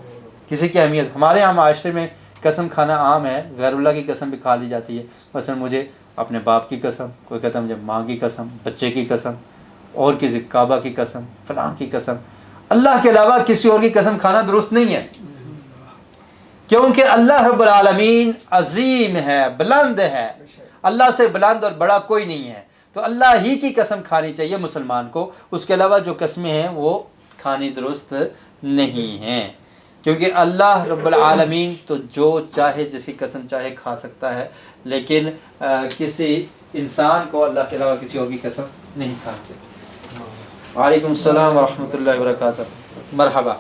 کسی کی اہمیت۔ ہمارے یہاں معاشرے میں قسم کھانا عام ہے، غیر اللہ کی قسم بھی کھا لی جاتی ہے، مثلا مجھے اپنے باپ کی قسم، کوئی کہتا ہے مجھے ماں کی قسم، بچے کی قسم، اور کسی کعبہ کی قسم، فلاں کی قسم۔ اللہ کے علاوہ کسی اور کی قسم کھانا درست نہیں ہے، کیونکہ اللہ رب العالمین عظیم ہے، بلند ہے، اللہ سے بلند اور بڑا کوئی نہیں ہے، تو اللہ ہی کی قسم کھانی چاہیے مسلمان کو، اس کے علاوہ جو قسمیں ہیں وہ کھانی درست نہیں ہیں، کیونکہ اللہ رب العالمین تو جو چاہے جس کی قسم چاہے کھا سکتا ہے، لیکن کسی انسان کو اللہ کے علاوہ کسی اور کی قسم نہیں کھاتے۔ وعلیکم السلام ورحمۃ اللہ وبرکاتہ، مرحبا۔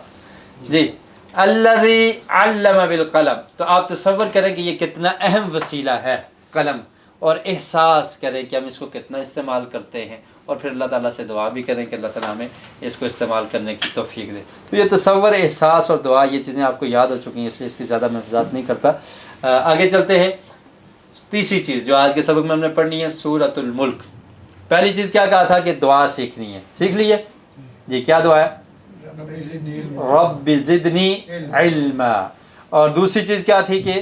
جی، الذی علم بالقلم، تو آپ تصور کریں کہ یہ کتنا اہم وسیلہ ہے قلم، اور احساس کریں کہ ہم اس کو کتنا استعمال کرتے ہیں، اور پھر اللہ تعالیٰ سے دعا بھی کریں کہ اللہ تعالیٰ ہمیں اس کو استعمال کرنے کی توفیق دے۔ تو یہ تصور، احساس اور دعا، یہ چیزیں آپ کو یاد ہو چکی ہیں، اس لیے اس کی زیادہ میں وضاحت نہیں کرتا۔ آگے چلتے ہیں۔ تیسری چیز جو آج کے سبق میں ہم نے پڑھنی ہے، سورۃ الملک۔ پہلی چیز کیا کہا تھا کہ دعا سیکھنی ہے، سیکھ لی ہے؟ جی، کیا دعا ہے؟ رب زدنی علما۔ اور دوسری چیز کیا تھی کہ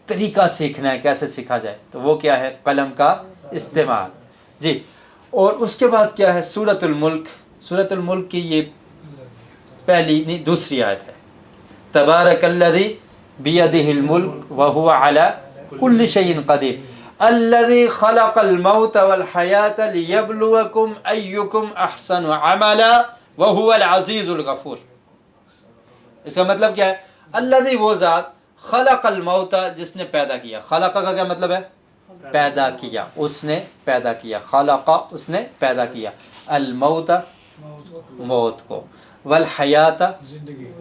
طریقہ سیکھنا ہے، کیسے سیکھا جائے، تو وہ کیا ہے؟ قلم کا استعمال۔ جی، اور اس کے بعد کیا ہے؟ سورۃ الملک۔ سورۃ الملک کی یہ پہلی نہیں دوسری آیت ہے، تبارک الذی بیدہ الملک وہو علی کل شیء قدیر الذی خلق الموت والحیاۃ لیبلوکم ایکم احسن عملا وہو العزیز الغفور۔ اس کا مطلب کیا ہے؟ الذی، وہ ذات، خلق الموت، جس نے پیدا کیا۔ خلق کا کیا مطلب ہے؟ پیدا کیا، اس نے پیدا کیا، خلق، اس نے پیدا کیا، الموت، موت کو، والحیات،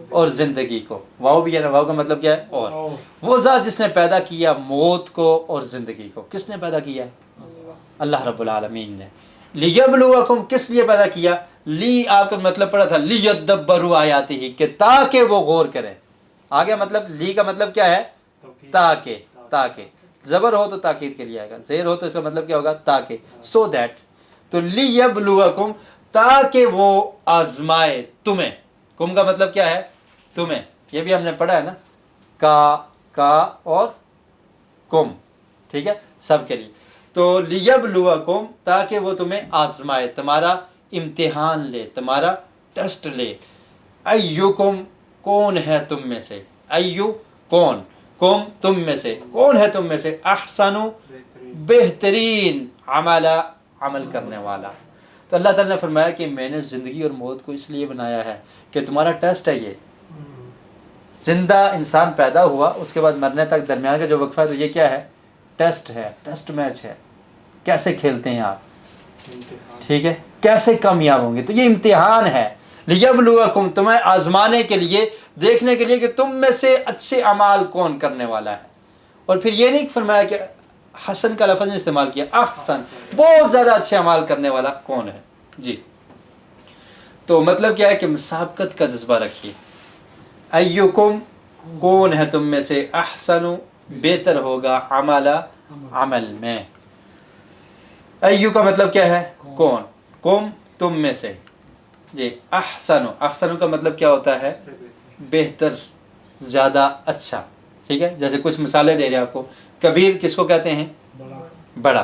اور زندگی کو، واو بھی ہے نا، واو کا مطلب کیا ہے؟ اور۔ وہ ذات جس نے پیدا کیا موت کو اور زندگی کو، کس نے پیدا کیا ہے؟ اللہ رب العالمین نے۔ لیبلوکم، کس لیے پیدا کیا؟ لی، آپ کا مطلب پڑا تھا لیدبروا آیاتہ، کہ تاکہ وہ غور کریں۔ آگے مطلب لی کا مطلب کیا ہے؟ تاکہ، تاکہ زبر ہو تو تاکید کے لیے آئے گا، زیر ہو تو اس کا مطلب کیا ہوگا؟ تاکہ، سو دیٹ، تو لیبلوکم، تاکہ وہ آزمائے تمہیں۔ کم کا مطلب کیا ہے؟ تمہیں، یہ بھی ہم نے پڑھا ہے نا، کا اور کم، ٹھیک ہے، سب کے لیے۔ تو لیبلوکم، تاکہ وہ تمہیں آزمائے، تمہارا امتحان لے، تمہارا ٹیسٹ لے۔ ایکم، کون ہے تم میں سے، ایو کون، کم تم میں سے، کون ہے تم میں سے، احسن بہترین، عملا عمل کرنے والا۔ تو اللہ تعالیٰ نے فرمایا کہ میں نے زندگی اور موت کو اس لیے بنایا ہے کہ تمہارا ٹیسٹ ہے یہ۔ زندہ انسان پیدا ہوا، اس کے بعد مرنے تک درمیان کا جو وقفہ ہے، تو یہ کیا ہے؟ ٹیسٹ ہے، ٹیسٹ میچ ہے، کیسے کھیلتے ہیں آپ، ٹھیک ہے، کیسے کامیاب ہوں گے، تو یہ امتحان ہے۔ لیبلوکم، تمہیں آزمانے کے لیے، دیکھنے کے لیے کہ تم میں سے اچھے اعمال کون کرنے والا ہے۔ اور پھر یہ نہیں فرمایا کہ حسن کا لفظ استعمال کیا، احسن، بہت زیادہ اچھے اعمال کرنے والا کون ہے۔ جی، تو مطلب کیا ہے کہ مسابقت کا جذبہ رکھیے۔ ایکم، کون ہے تم میں سے، احسن، بہتر ہوگا، عملا، عمل میں۔ ایو کا مطلب کیا ہے؟ کون، کم، تم میں سے۔ جی، احسن، احسن کا مطلب کیا ہوتا ہے؟ بہتر، زیادہ اچھا، ٹھیک ہے۔ جیسے کچھ مثالیں دے رہے ہیں آپ کو۔ کبیر کس کو کہتے ہیں؟ بڑا۔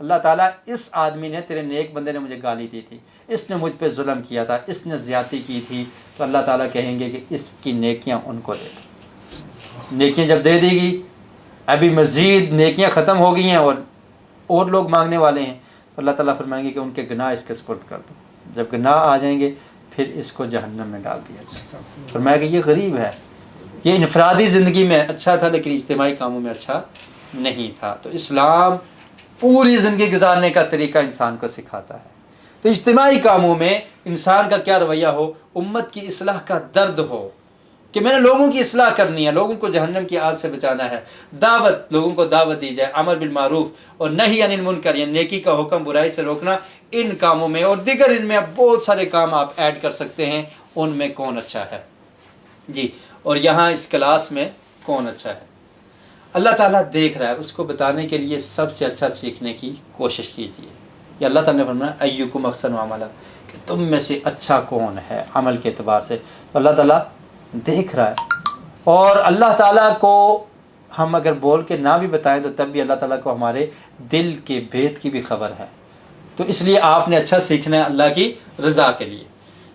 اللہ تعالیٰ اس آدمی نے، تیرے نیک بندے نے مجھے گالی دی تھی، اس نے مجھ پہ ظلم کیا تھا، اس نے زیادتی کی تھی، تو اللہ تعالیٰ کہیں گے کہ اس کی نیکیاں ان کو دے دو۔ نیکیاں جب دے دی گی، ابھی مزید نیکیاں ختم ہو گئی ہیں اور لوگ مانگنے والے ہیں، تو اللہ تعالیٰ فرمائیں گے کہ ان کے گناہ اس کے سپرد کر دو۔ جب گناہ آ جائیں گے پھر اس کو جہنم میں ڈال دیا جائے۔ فرمایا کہ یہ غریب ہے، یہ انفرادی زندگی میں اچھا تھا لیکن اجتماعی کاموں میں اچھا نہیں تھا۔ تو اسلام پوری زندگی گزارنے کا طریقہ انسان کو سکھاتا ہے۔ تو اجتماعی کاموں میں انسان کا کیا رویہ ہو، امت کی اصلاح کا درد ہو کہ میں نے لوگوں کی اصلاح کرنی ہے، لوگوں کو جہنم کی آگ سے بچانا ہے، دعوت، لوگوں کو دعوت دی جائے، امر بالمعروف اور نہی عن المنکر، یعنی نیکی کا حکم، برائی سے روکنا، ان کاموں میں اور دیگر ان میں اب بہت سارے کام آپ ایڈ کر سکتے ہیں، ان میں کون اچھا ہے جی، اور یہاں اس کلاس میں کون اچھا ہے۔ اللہ تعالیٰ دیکھ رہا ہے، اس کو بتانے کے لیے سب سے اچھا سیکھنے کی کوشش کیجیے۔ یہ اللہ تعالیٰ نے فرمایا ایکم احسن عملا، کہ تم میں سے اچھا کون ہے عمل کے اعتبار سے۔ تو اللہ تعالیٰ دیکھ رہا ہے، اور اللہ تعالیٰ کو ہم اگر بول کے نہ بھی بتائیں تو تب بھی اللہ تعالیٰ کو ہمارے دل کے بھید کی بھی خبر ہے۔ تو اس لیے آپ نے اچھا سیکھنا ہے اللہ کی رضا کے لیے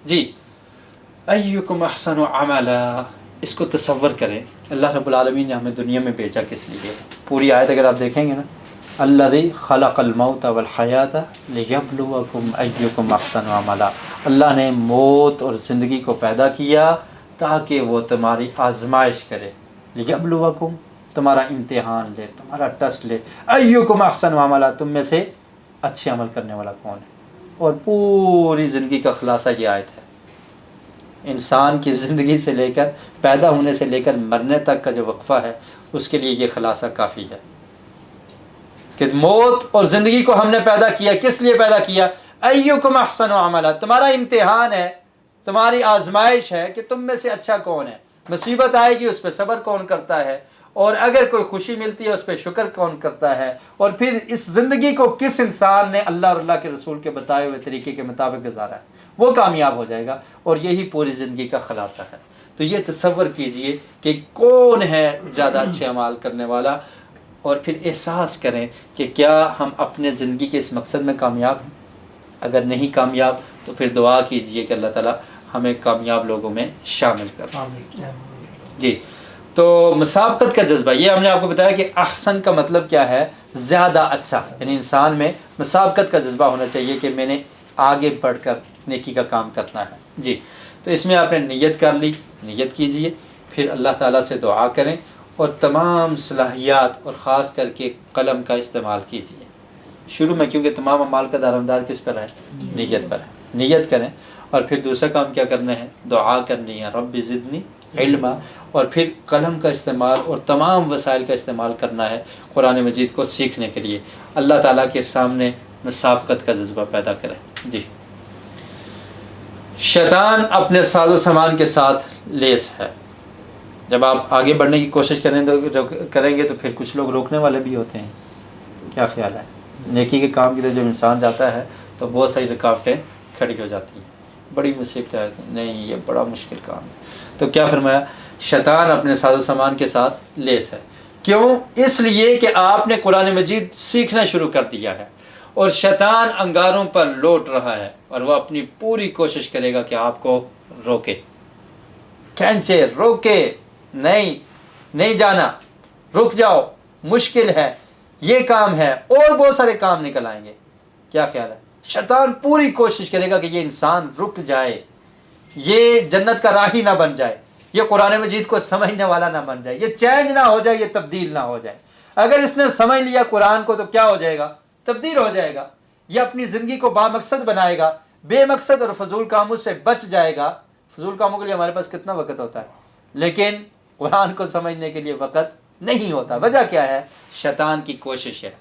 جی۔ ایکم احسن عملا، اس کو تصور کریں کہ اللہ رب العالمین نے ہمیں دنیا میں بھیجا کس لیے۔ پوری آیت اگر آپ دیکھیں گے نا، الذی خلق الموت والحیات لیبلوکم ایکم احسن عملا، اللہ نے موت اور زندگی کو پیدا کیا تاکہ وہ تمہاری آزمائش کرے، لیبلوکم، تمہارا امتحان لے، تمہارا ٹیسٹ لے، ایکم احسن عملا، تم میں سے اچھے عمل کرنے والا کون ہے۔ اور پوری زندگی کا خلاصہ یہ آیت ہے۔ انسان کی زندگی سے لے کر پیدا ہونے سے لے کر مرنے تک کا جو وقفہ ہے، اس کے لیے یہ خلاصہ کافی ہے کہ موت اور زندگی کو ہم نے پیدا کیا، کس لیے پیدا کیا؟ ایکم احسن عملا، تمہارا امتحان ہے، تمہاری آزمائش ہے کہ تم میں سے اچھا کون ہے۔ مصیبت آئے گی اس پہ صبر کون کرتا ہے، اور اگر کوئی خوشی ملتی ہے اس پہ شکر کون کرتا ہے، اور پھر اس زندگی کو کس انسان نے اللہ اور اللہ کے رسول کے بتائے ہوئے طریقے کے مطابق گزارا ہے، وہ کامیاب ہو جائے گا۔ اور یہی پوری زندگی کا خلاصہ ہے۔ تو یہ تصور کیجئے کہ کون ہے زیادہ اچھے اعمال کرنے والا، اور پھر احساس کریں کہ کیا ہم اپنے زندگی کے اس مقصد میں کامیاب ہیں۔ اگر نہیں کامیاب تو پھر دعا کیجئے کہ اللہ تعالیٰ ہمیں کامیاب لوگوں میں شامل کر۔ جی، تو مسابقت کا جذبہ، یہ ہم نے آپ کو بتایا کہ احسن کا مطلب کیا ہے، زیادہ اچھا، یعنی انسان میں مسابقت کا جذبہ ہونا چاہیے کہ میں نے آگے بڑھ کر نیکی کا کام کرنا ہے جی۔ تو اس میں آپ نے نیت کر لی، نیت کیجئے، پھر اللہ تعالیٰ سے دعا کریں، اور تمام صلاحیات اور خاص کر کے قلم کا استعمال کیجئے شروع میں، کیونکہ تمام اعمال کا دارومدار کس پر ہے؟ نیت پر ہے۔ نیت کریں، اور پھر دوسرا کام کیا کرنا ہے؟ دعا کرنی ہے، رب زدنی علما، اور پھر قلم کا استعمال اور تمام وسائل کا استعمال کرنا ہے قرآن مجید کو سیکھنے کے لیے۔ اللہ تعالیٰ کے سامنے مسابقت کا جذبہ پیدا کریں جی۔ شیطان اپنے ساز و سامان کے ساتھ لیس ہے۔ جب آپ آگے بڑھنے کی کوشش کریں گے تو پھر کچھ لوگ روکنے والے بھی ہوتے ہیں۔ کیا خیال ہے؟ نیکی کے کام کی طرف جب انسان جاتا ہے تو بہت ساری رکاوٹیں کھڑی ہو جاتی ہیں، بڑی مصیبتیں آتی ہیں، نہیں یہ بڑا مشکل کام ہے۔ تو کیا فرمایا؟ شیطان اپنے ساز و سامان کے ساتھ لیس ہے۔ کیوں؟ اس لیے کہ آپ نے قرآن مجید سیکھنا شروع کر دیا ہے، اور شیطان انگاروں پر لوٹ رہا ہے، اور وہ اپنی پوری کوشش کرے گا کہ آپ کو روکے، کھینچے، روکے، نہیں جانا، رک جاؤ، مشکل ہے، یہ کام ہے، اور بہت سارے کام نکل آئیں گے۔ کیا خیال ہے؟ شیطان پوری کوشش کرے گا کہ یہ انسان رک جائے، یہ جنت کا راہی نہ بن جائے، یہ قرآن مجید کو سمجھنے والا نہ بن جائے، یہ چینج نہ ہو جائے، یہ تبدیل نہ ہو جائے۔ اگر اس نے سمجھ لیا قرآن کو تو کیا ہو جائے گا؟ تبدیل ہو جائے گا، یہ اپنی زندگی کو بامقصد بنائے گا، بے مقصد اور فضول کاموں سے بچ جائے گا۔ فضول کاموں کے لیے ہمارے پاس کتنا وقت ہوتا ہے، لیکن قرآن کو سمجھنے کے لیے وقت نہیں ہوتا۔ وجہ کیا ہے؟ شیطان کی کوشش ہے۔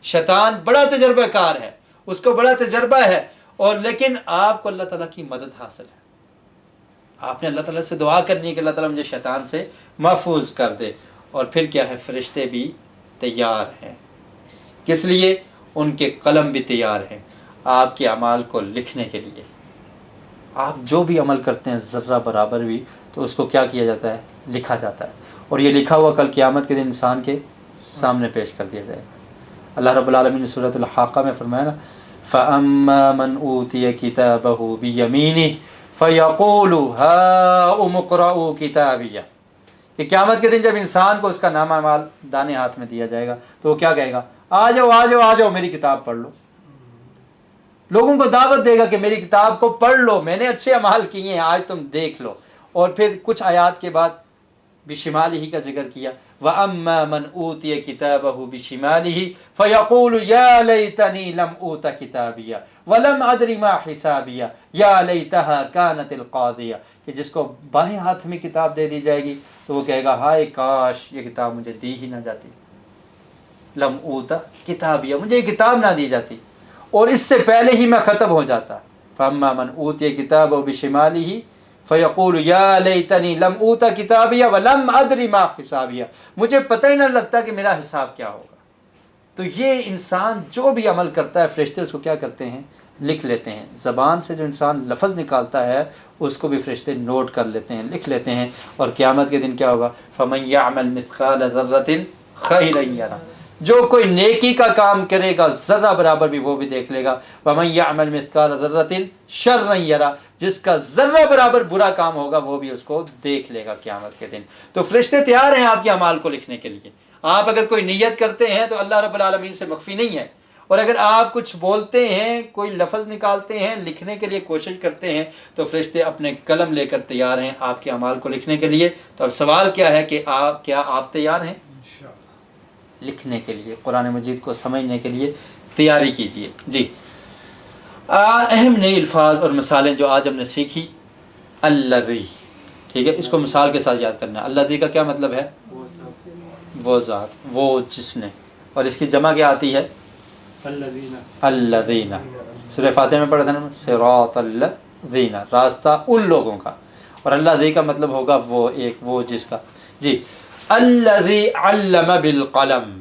شیطان بڑا تجربہ کار ہے، اس کو بڑا تجربہ ہے، اور لیکن آپ کو اللہ تعالیٰ کی مدد حاصل ہے۔ آپ نے اللہ تعالیٰ سے دعا کرنی ہے کہ اللہ تعالیٰ مجھے شیطان سے محفوظ کر دے۔ اور پھر کیا ہے؟ فرشتے بھی تیار ہیں، کس لیے؟ ان کے قلم بھی تیار ہیں آپ کے اعمال کو لکھنے کے لیے۔ آپ جو بھی عمل کرتے ہیں ذرہ برابر بھی، تو اس کو کیا کیا جاتا ہے؟ لکھا جاتا ہے، اور یہ لکھا ہوا کل قیامت کے دن انسان کے سامنے پیش کر دیا جائے گا۔ اللہ رب العالمین نے سورۃ الحاقہ میں فرمایا نا فَأَمَّا مَنْ أُوتِيَ كِتَابَهُ بِيَمِينِهِ فَيَقُولُ هَاؤُمُ اقْرَءُوا کتابیہ کہ قیامت کے دن جب انسان کو اس کا نامہ اعمال دانے ہاتھ میں دیا جائے گا تو وہ کیا کہے گا؟ آ جاؤ آ جاؤ آ جاؤ میری کتاب پڑھ لو. لوگوں کو دعوت دے گا کہ میری کتاب کو پڑھ لو، میں نے اچھے اعمال کیے ہیں آج تم دیکھ لو. اور پھر کچھ آیات کے بعد بشمالہ کا ذکر کیا وَأَمَّا مَنْ أُوتِيَ كِتَابَهُ بِشِمَالِهِ فَيَقُولُ يَا لَيْتَنِي لَمْ أُوتَ كِتَابِيَهْ وَلَمْ أَدْرِ مَا حِسَابِيَهْ يَا لَيْتَهَا كَانَتِ الْقَاضِيَةَ کہ جس کو بائیں ہاتھ میں کتاب دے دی جائے گی تو وہ کہے گا ہائے کاش یہ کتاب مجھے دی ہی نہ جاتی، لم اوتا کتابیہ مجھے یہ کتاب نہ دی جاتی اور اس سے پہلے ہی میں ختم ہو جاتا. فَأَمَّا مَنْ أُوتِيَ كِتَابَهُ بِشِمَالِهِ فَيَقُولُ يَا لَيْتَنِي لَمْ أُوتَ كِتَابِيَهْ وَلَمْ أَدْرِ مَا حِسَابِيَهْ مجھے پتہ ہی نہ لگتا کہ میرا حساب کیا ہوگا. تو یہ انسان جو بھی عمل کرتا ہے فرشتے اس کو کیا کرتے ہیں؟ لکھ لیتے ہیں. زبان سے جو انسان لفظ نکالتا ہے اس کو بھی فرشتے نوٹ کر لیتے ہیں، لکھ لیتے ہیں. اور قیامت کے دن کیا ہوگا؟ فَمَنْ يَعْمَلْ مِثْقَالَ ذَرَّةٍ خَيْرًا يَرَهُ جو کوئی نیکی کا کام کرے گا ذرہ برابر بھی وہ بھی دیکھ لے گا. وَمَنْ يَعْمَلْ مِثْقَالَ ذَرَّةٍ شَرًّا يَرَهُ جس کا ذرہ برابر برا کام ہوگا وہ بھی اس کو دیکھ لے گا قیامت کے دن. تو فرشتے تیار ہیں آپ کے اعمال کو لکھنے کے لیے. آپ اگر کوئی نیت کرتے ہیں تو اللہ رب العالمین سے مخفی نہیں ہے، اور اگر آپ کچھ بولتے ہیں کوئی لفظ نکالتے ہیں لکھنے کے لیے کوشش کرتے ہیں تو فرشتے اپنے قلم لے کر تیار ہیں آپ کے اعمال کو لکھنے کے لیے. تو اب سوال کیا ہے کہ کیا آپ تیار ہیں لکھنے کے لیے؟ قرآن مجید کو سمجھنے کے لیے تیاری کیجیے. جی اہم نئی الفاظ اور مثالیں جو آج ہم نے سیکھی. الذی، ٹھیک ہے، اس کو مثال کے ساتھ یاد کرنا ہے. الذی کا کیا مطلب ہے؟ وہ ذات، وہ جس نے. اور اس کی جمع کیا آتی ہے؟ الذین. سورہ فاتحہ میں پڑھا تھا نا صراط الذین، راستہ ان لوگوں کا. اور الذی کا مطلب ہوگا وہ ایک، وہ جس کا. جی الذی علم بالقلم،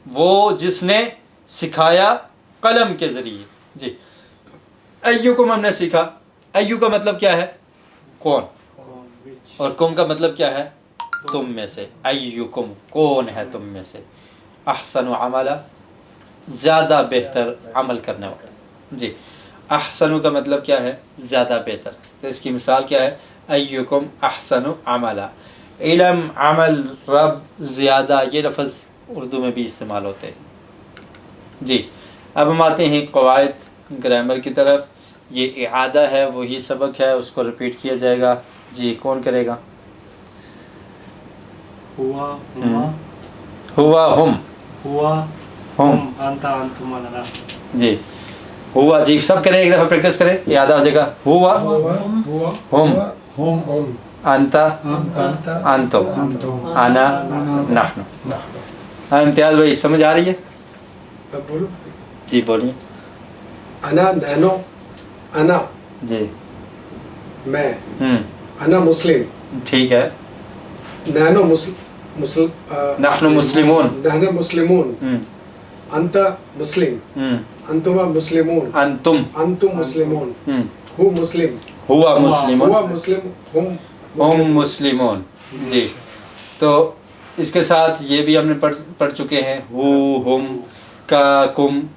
وہ جس نے سکھایا قلم کے ذریعے. جی ایکم ہم نے سیکھا. ایو کا مطلب کیا ہے؟ کون. اور کم کا مطلب کیا ہے؟ تم میں سے. ایکم کون ہے تم میں سے. احسن عملا زیادہ بہتر عمل کرنے والا. جی احسن کا مطلب کیا ہے؟ زیادہ بہتر. تو اس کی مثال کیا ہے؟ ایکم احسن عملا. علم، عمل، رب، زیادہ، یہ لفظ اردو میں بھی استعمال ہوتے ہیں. جی اب ہم آتے ہیں قواعد گرامر کی طرف. یہ اعادہ ہے، وہی سبق ہے، اس کو ریپیٹ کیا جائے گا. جی کون کرے گا؟ ہوا ہم، ہوا ہم، انتا انتم اننا. جی ہوا. جی سب کریں، ایک دفعہ پریکٹس کریں، اعادہ ہو جائے گا. ہوا ہم، ہم انتا انتم، انا نحن. ہاں امتیاز بھائی سمجھ آ رہی ہے؟ اب بولو. جی بولیے. انا نانو، انا جی میں، انا مسلم، ٹھیک ہے. نانو نحن مسلمون. نحن مسلمون. انت مسلم، انتما مسلمون، انتم انتم مسلمون، ہو مسلم، ہوا مسلمون، ہوا مسلم، ہم مسلمون. جی تو اس کے ساتھ یہ بھی ہم نے پڑھ چکے ہیں. ہو، ہم، کا،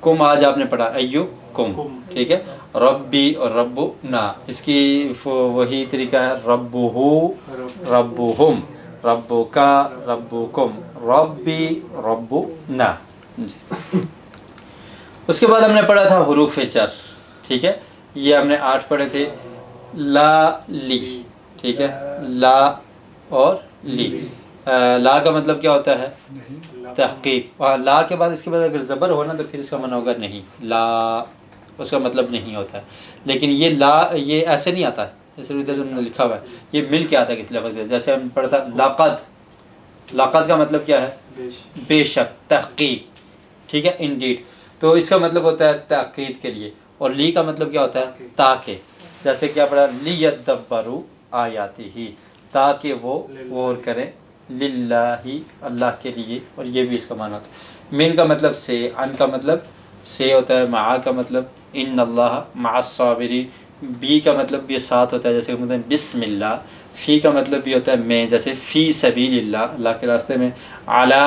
کم آج آپ نے پڑھا ایو کم، ٹھیک ہے. ربی اور ربو نا، اس کی وہی طریقہ ہے. ربو ہو، ربو ہم، ربو کا، ربو کم، ربی، ربو نا. جی اس کے بعد ہم نے پڑھا تھا حروف جر، ٹھیک ہے. یہ ہم نے 8 پڑھے تھے. لا، لی، ٹھیک ہے. لا اور لی. لا کا مطلب کیا ہوتا ہے؟ تحقیق. اور لا کے بعد اس کے بعد اگر زبر ہو نا تو پھر اس کا معنی ہوگا نہیں. لا اس کا مطلب نہیں ہوتا ہے. لیکن یہ لا یہ ایسے نہیں آتا ہے جیسے ادھر ہم نے لکھا ہوا ہے، یہ مل کے آتا ہے کسی لفظ کے. جیسے ہم پڑھتا لاقد. لاقد کا مطلب کیا ہے؟ بے شک، تحقیق، ٹھیک ہے. انڈیڈ. تو اس کا مطلب ہوتا ہے تاکید کے لیے. اور لی کا مطلب کیا ہوتا ہے؟ تاکہ. جیسے کیا پڑھا؟ لیدبروا آیاتہ، تاکہ وہ غور کریں. للہ اللہ کے لیے. اور یہ بھی اس کا معنی ہوتا ہے. من کا مطلب سے، ان کا مطلب سے ہوتا ہے. مع کا مطلب ان اللہ مع الصابرین. بی کا مطلب بھی ساتھ ہوتا ہے، جیسے کہ بسم اللہ. فی کا مطلب بھی ہوتا ہے میں، جیسے فی سبیل اللہ، اللہ کے راستے میں. علی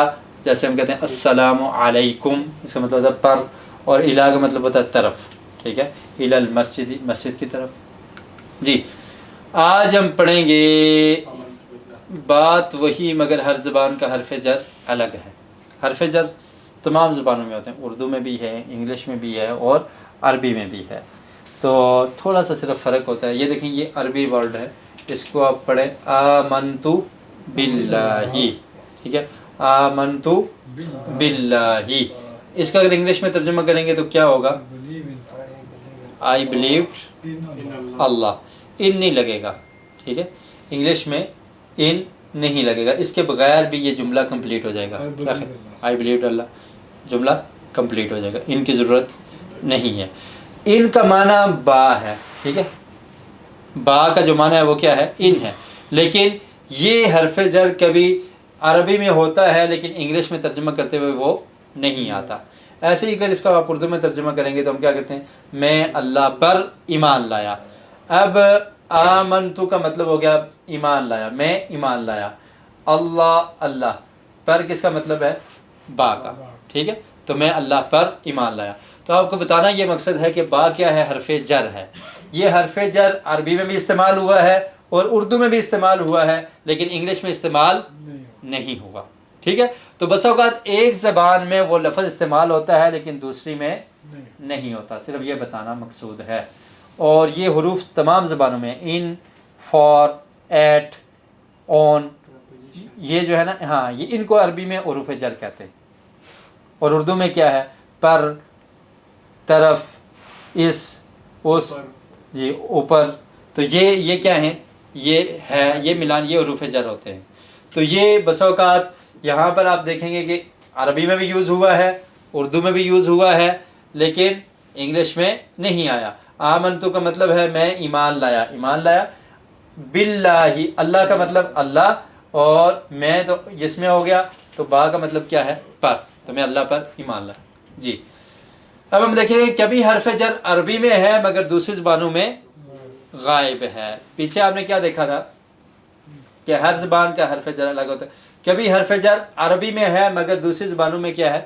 جیسے ہم کہتے ہیں السلام علیکم، اس کا مطلب ہوتا ہے پر، اور الا کا مطلب ہوتا ہے طرف، ٹھیک ہے، الی المسجد، مسجد کی طرف۔ جی آج ہم پڑھیں گے بات وہی مگر ہر زبان کا حرف جر الگ ہے۔ حرف جر تمام زبانوں میں ہوتے ہیں، اردو میں بھی ہے، انگلش میں بھی ہے اور عربی میں بھی ہے، تو تھوڑا سا صرف فرق ہوتا ہے۔ یہ دیکھیں یہ عربی ورڈ ہے، اس کو آپ پڑھیں آمنتو باللہ، ٹھیک ہے، آمنتو باللہ۔ اس کا اگر انگلش میں ترجمہ کریں گے تو کیا ہوگا؟ آئی بلیو اللہ، ان نہیں لگے گا، ٹھیک ہے، انگلش میں ان نہیں لگے گا، اس کے بغیر بھی یہ جملہ کمپلیٹ ہو جائے گا، آئی بلیو اللہ، جملہ کمپلیٹ ہو جائے گا، ان کی ضرورت نہیں ہے۔ ان کا معنی با ہے، ٹھیک ہے، با کا جو معنی ہے وہ کیا ہے؟ ان ہے، لیکن یہ حرف جر کبھی عربی میں ہوتا ہے لیکن انگلش میں ترجمہ کرتے ہوئے وہ نہیں آتا۔ ایسے ہی اگر اس کا آپ اردو میں ترجمہ کریں گے تو ہم کیا کہتے ہیں؟ میں اللہ پر ایمان لایا۔ اب آمنتو کا مطلب ہو گیا ایمان لایا، میں ایمان لایا، اللہ اللہ پر کس کا مطلب ہے؟ با کا، ٹھیک ہے، تو میں اللہ پر ایمان لایا۔ تو آپ کو بتانا یہ مقصد ہے کہ با کیا ہے؟ حرف جر ہے۔ یہ حرف جر عربی میں بھی استعمال ہوا ہے اور اردو میں بھی استعمال ہوا ہے لیکن انگلش میں استعمال نہیں ہوا، ٹھیک ہے۔ تو بس اوقات ایک زبان میں وہ لفظ استعمال ہوتا ہے لیکن دوسری میں نہیں ہوتا، صرف یہ بتانا مقصود ہے۔ اور یہ حروف تمام زبانوں میں، ان، فار، ایٹ، اون، یہ جو ہے نا، ہاں یہ ان کو عربی میں حروف جر کہتے ہیں، اور اردو میں کیا ہے؟ پر، طرف، اس، جی اوپر، تو یہ کیا ہیں؟ یہ ہے، یہ ملان، یہ حروف جر ہوتے ہیں۔ تو یہ بس اوقات یہاں پر آپ دیکھیں گے کہ عربی میں بھی یوز ہوا ہے، اردو میں بھی یوز ہوا ہے لیکن انگلش میں نہیں آیا۔ آمنتو کا مطلب ہے میں ایمان لایا، ایمان لایا، باللہ اللہ کا مطلب اللہ، اور میں تو جس میں ہو گیا، تو با کا مطلب کیا ہے؟ پر، تو میں اللہ پر ایمان لایا۔ جی اب ہم دیکھیں گے کبھی حرف جر عربی میں ہے مگر دوسری زبانوں میں غائب ہے۔ پیچھے آپ نے کیا دیکھا تھا کہ ہر زبان کا حرف جر الگ ہوتا ہے، کبھی حرف جر عربی میں ہے مگر دوسری زبانوں میں کیا ہے؟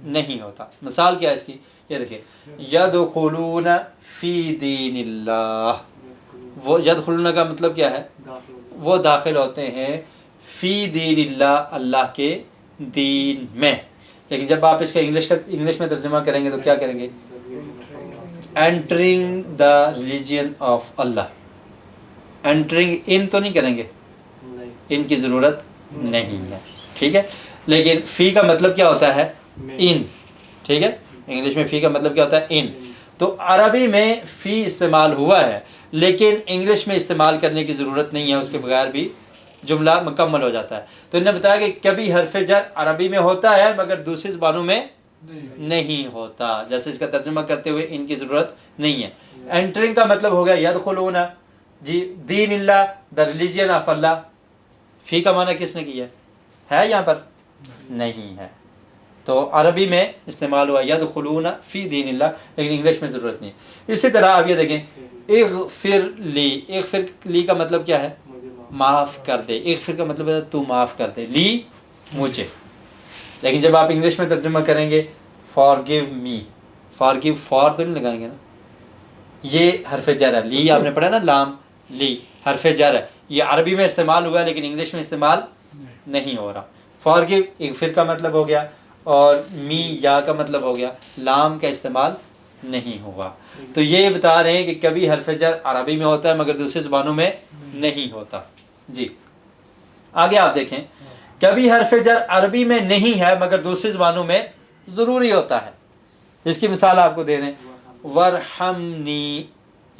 نہیں ہوتا۔ مثال کیا ہے اس کی؟ یہ دیکھیں، یدخلون فی دین اللہ، وہ یدخلون کا مطلب کیا ہے؟ وہ داخل ہوتے ہیں فی دین اللہ، اللہ کے دین میں، لیکن جب آپ اس کا انگلش میں ترجمہ کریں گے تو کیا کریں گے؟ entering the religion of Allah۔ entering ان تو نہیں کریں گے، ان کی ضرورت نہیں ہے، ٹھیک ہے، لیکن فی کا مطلب کیا ہوتا ہے؟ ان، ٹھیک ہے، انگلش میں فی کا مطلب کیا ہوتا ہے؟ ان۔ تو عربی میں فی استعمال ہوا ہے لیکن انگلش میں استعمال کرنے کی ضرورت نہیں ہے، اس کے بغیر بھی جملہ مکمل ہو جاتا ہے۔ تو انہوں نے بتایا کہ کبھی حرف جر عربی میں ہوتا ہے مگر دوسری زبانوں میں نہیں ہوتا، جیسے اس کا ترجمہ کرتے ہوئے ان کی ضرورت نہیں ہے۔ انٹرنگ کا مطلب ہو گیا یدخلون، جی دین اللہ، دا ریلیجن آف اللہ۔ فی کا معنی کس نے کیا ہے یہاں پر؟ نہیں ہے، تو عربی میں استعمال ہوا یدخلون فی دین اللہ، لیکن انگلش میں ضرورت نہیں۔ اسی طرح آپ یہ دیکھیں، اغفر لی، اغفر لی کا مطلب کیا ہے؟ معاف کر دے، اغفر کا مطلب ہے تو معاف کر دے، لی مجھے، لیکن جب آپ انگلش میں ترجمہ کریں گے فارگیو می، فارگیو، فار تو نہیں لگائیں گے نا، یہ حرف جر ہے، لی آپ نے پڑھا نا، لام لی حرف جر ہے، یہ عربی میں استعمال ہوا ہے لیکن انگلش میں استعمال نہیں ہو رہا۔ فارگیو اغفر کا مطلب ہو گیا اور می یا کا مطلب ہو گیا، لام کا استعمال نہیں ہوا۔ تو یہ بتا رہے ہیں کہ کبھی حرف جر عربی میں ہوتا ہے مگر دوسری زبانوں میں نہیں ہوتا۔ جی آگے آپ دیکھیں، کبھی حرف جر عربی میں نہیں ہے مگر دوسری زبانوں میں ضروری ہوتا ہے۔ اس کی مثال آپ کو دے رہے ہیں، ورحمنی،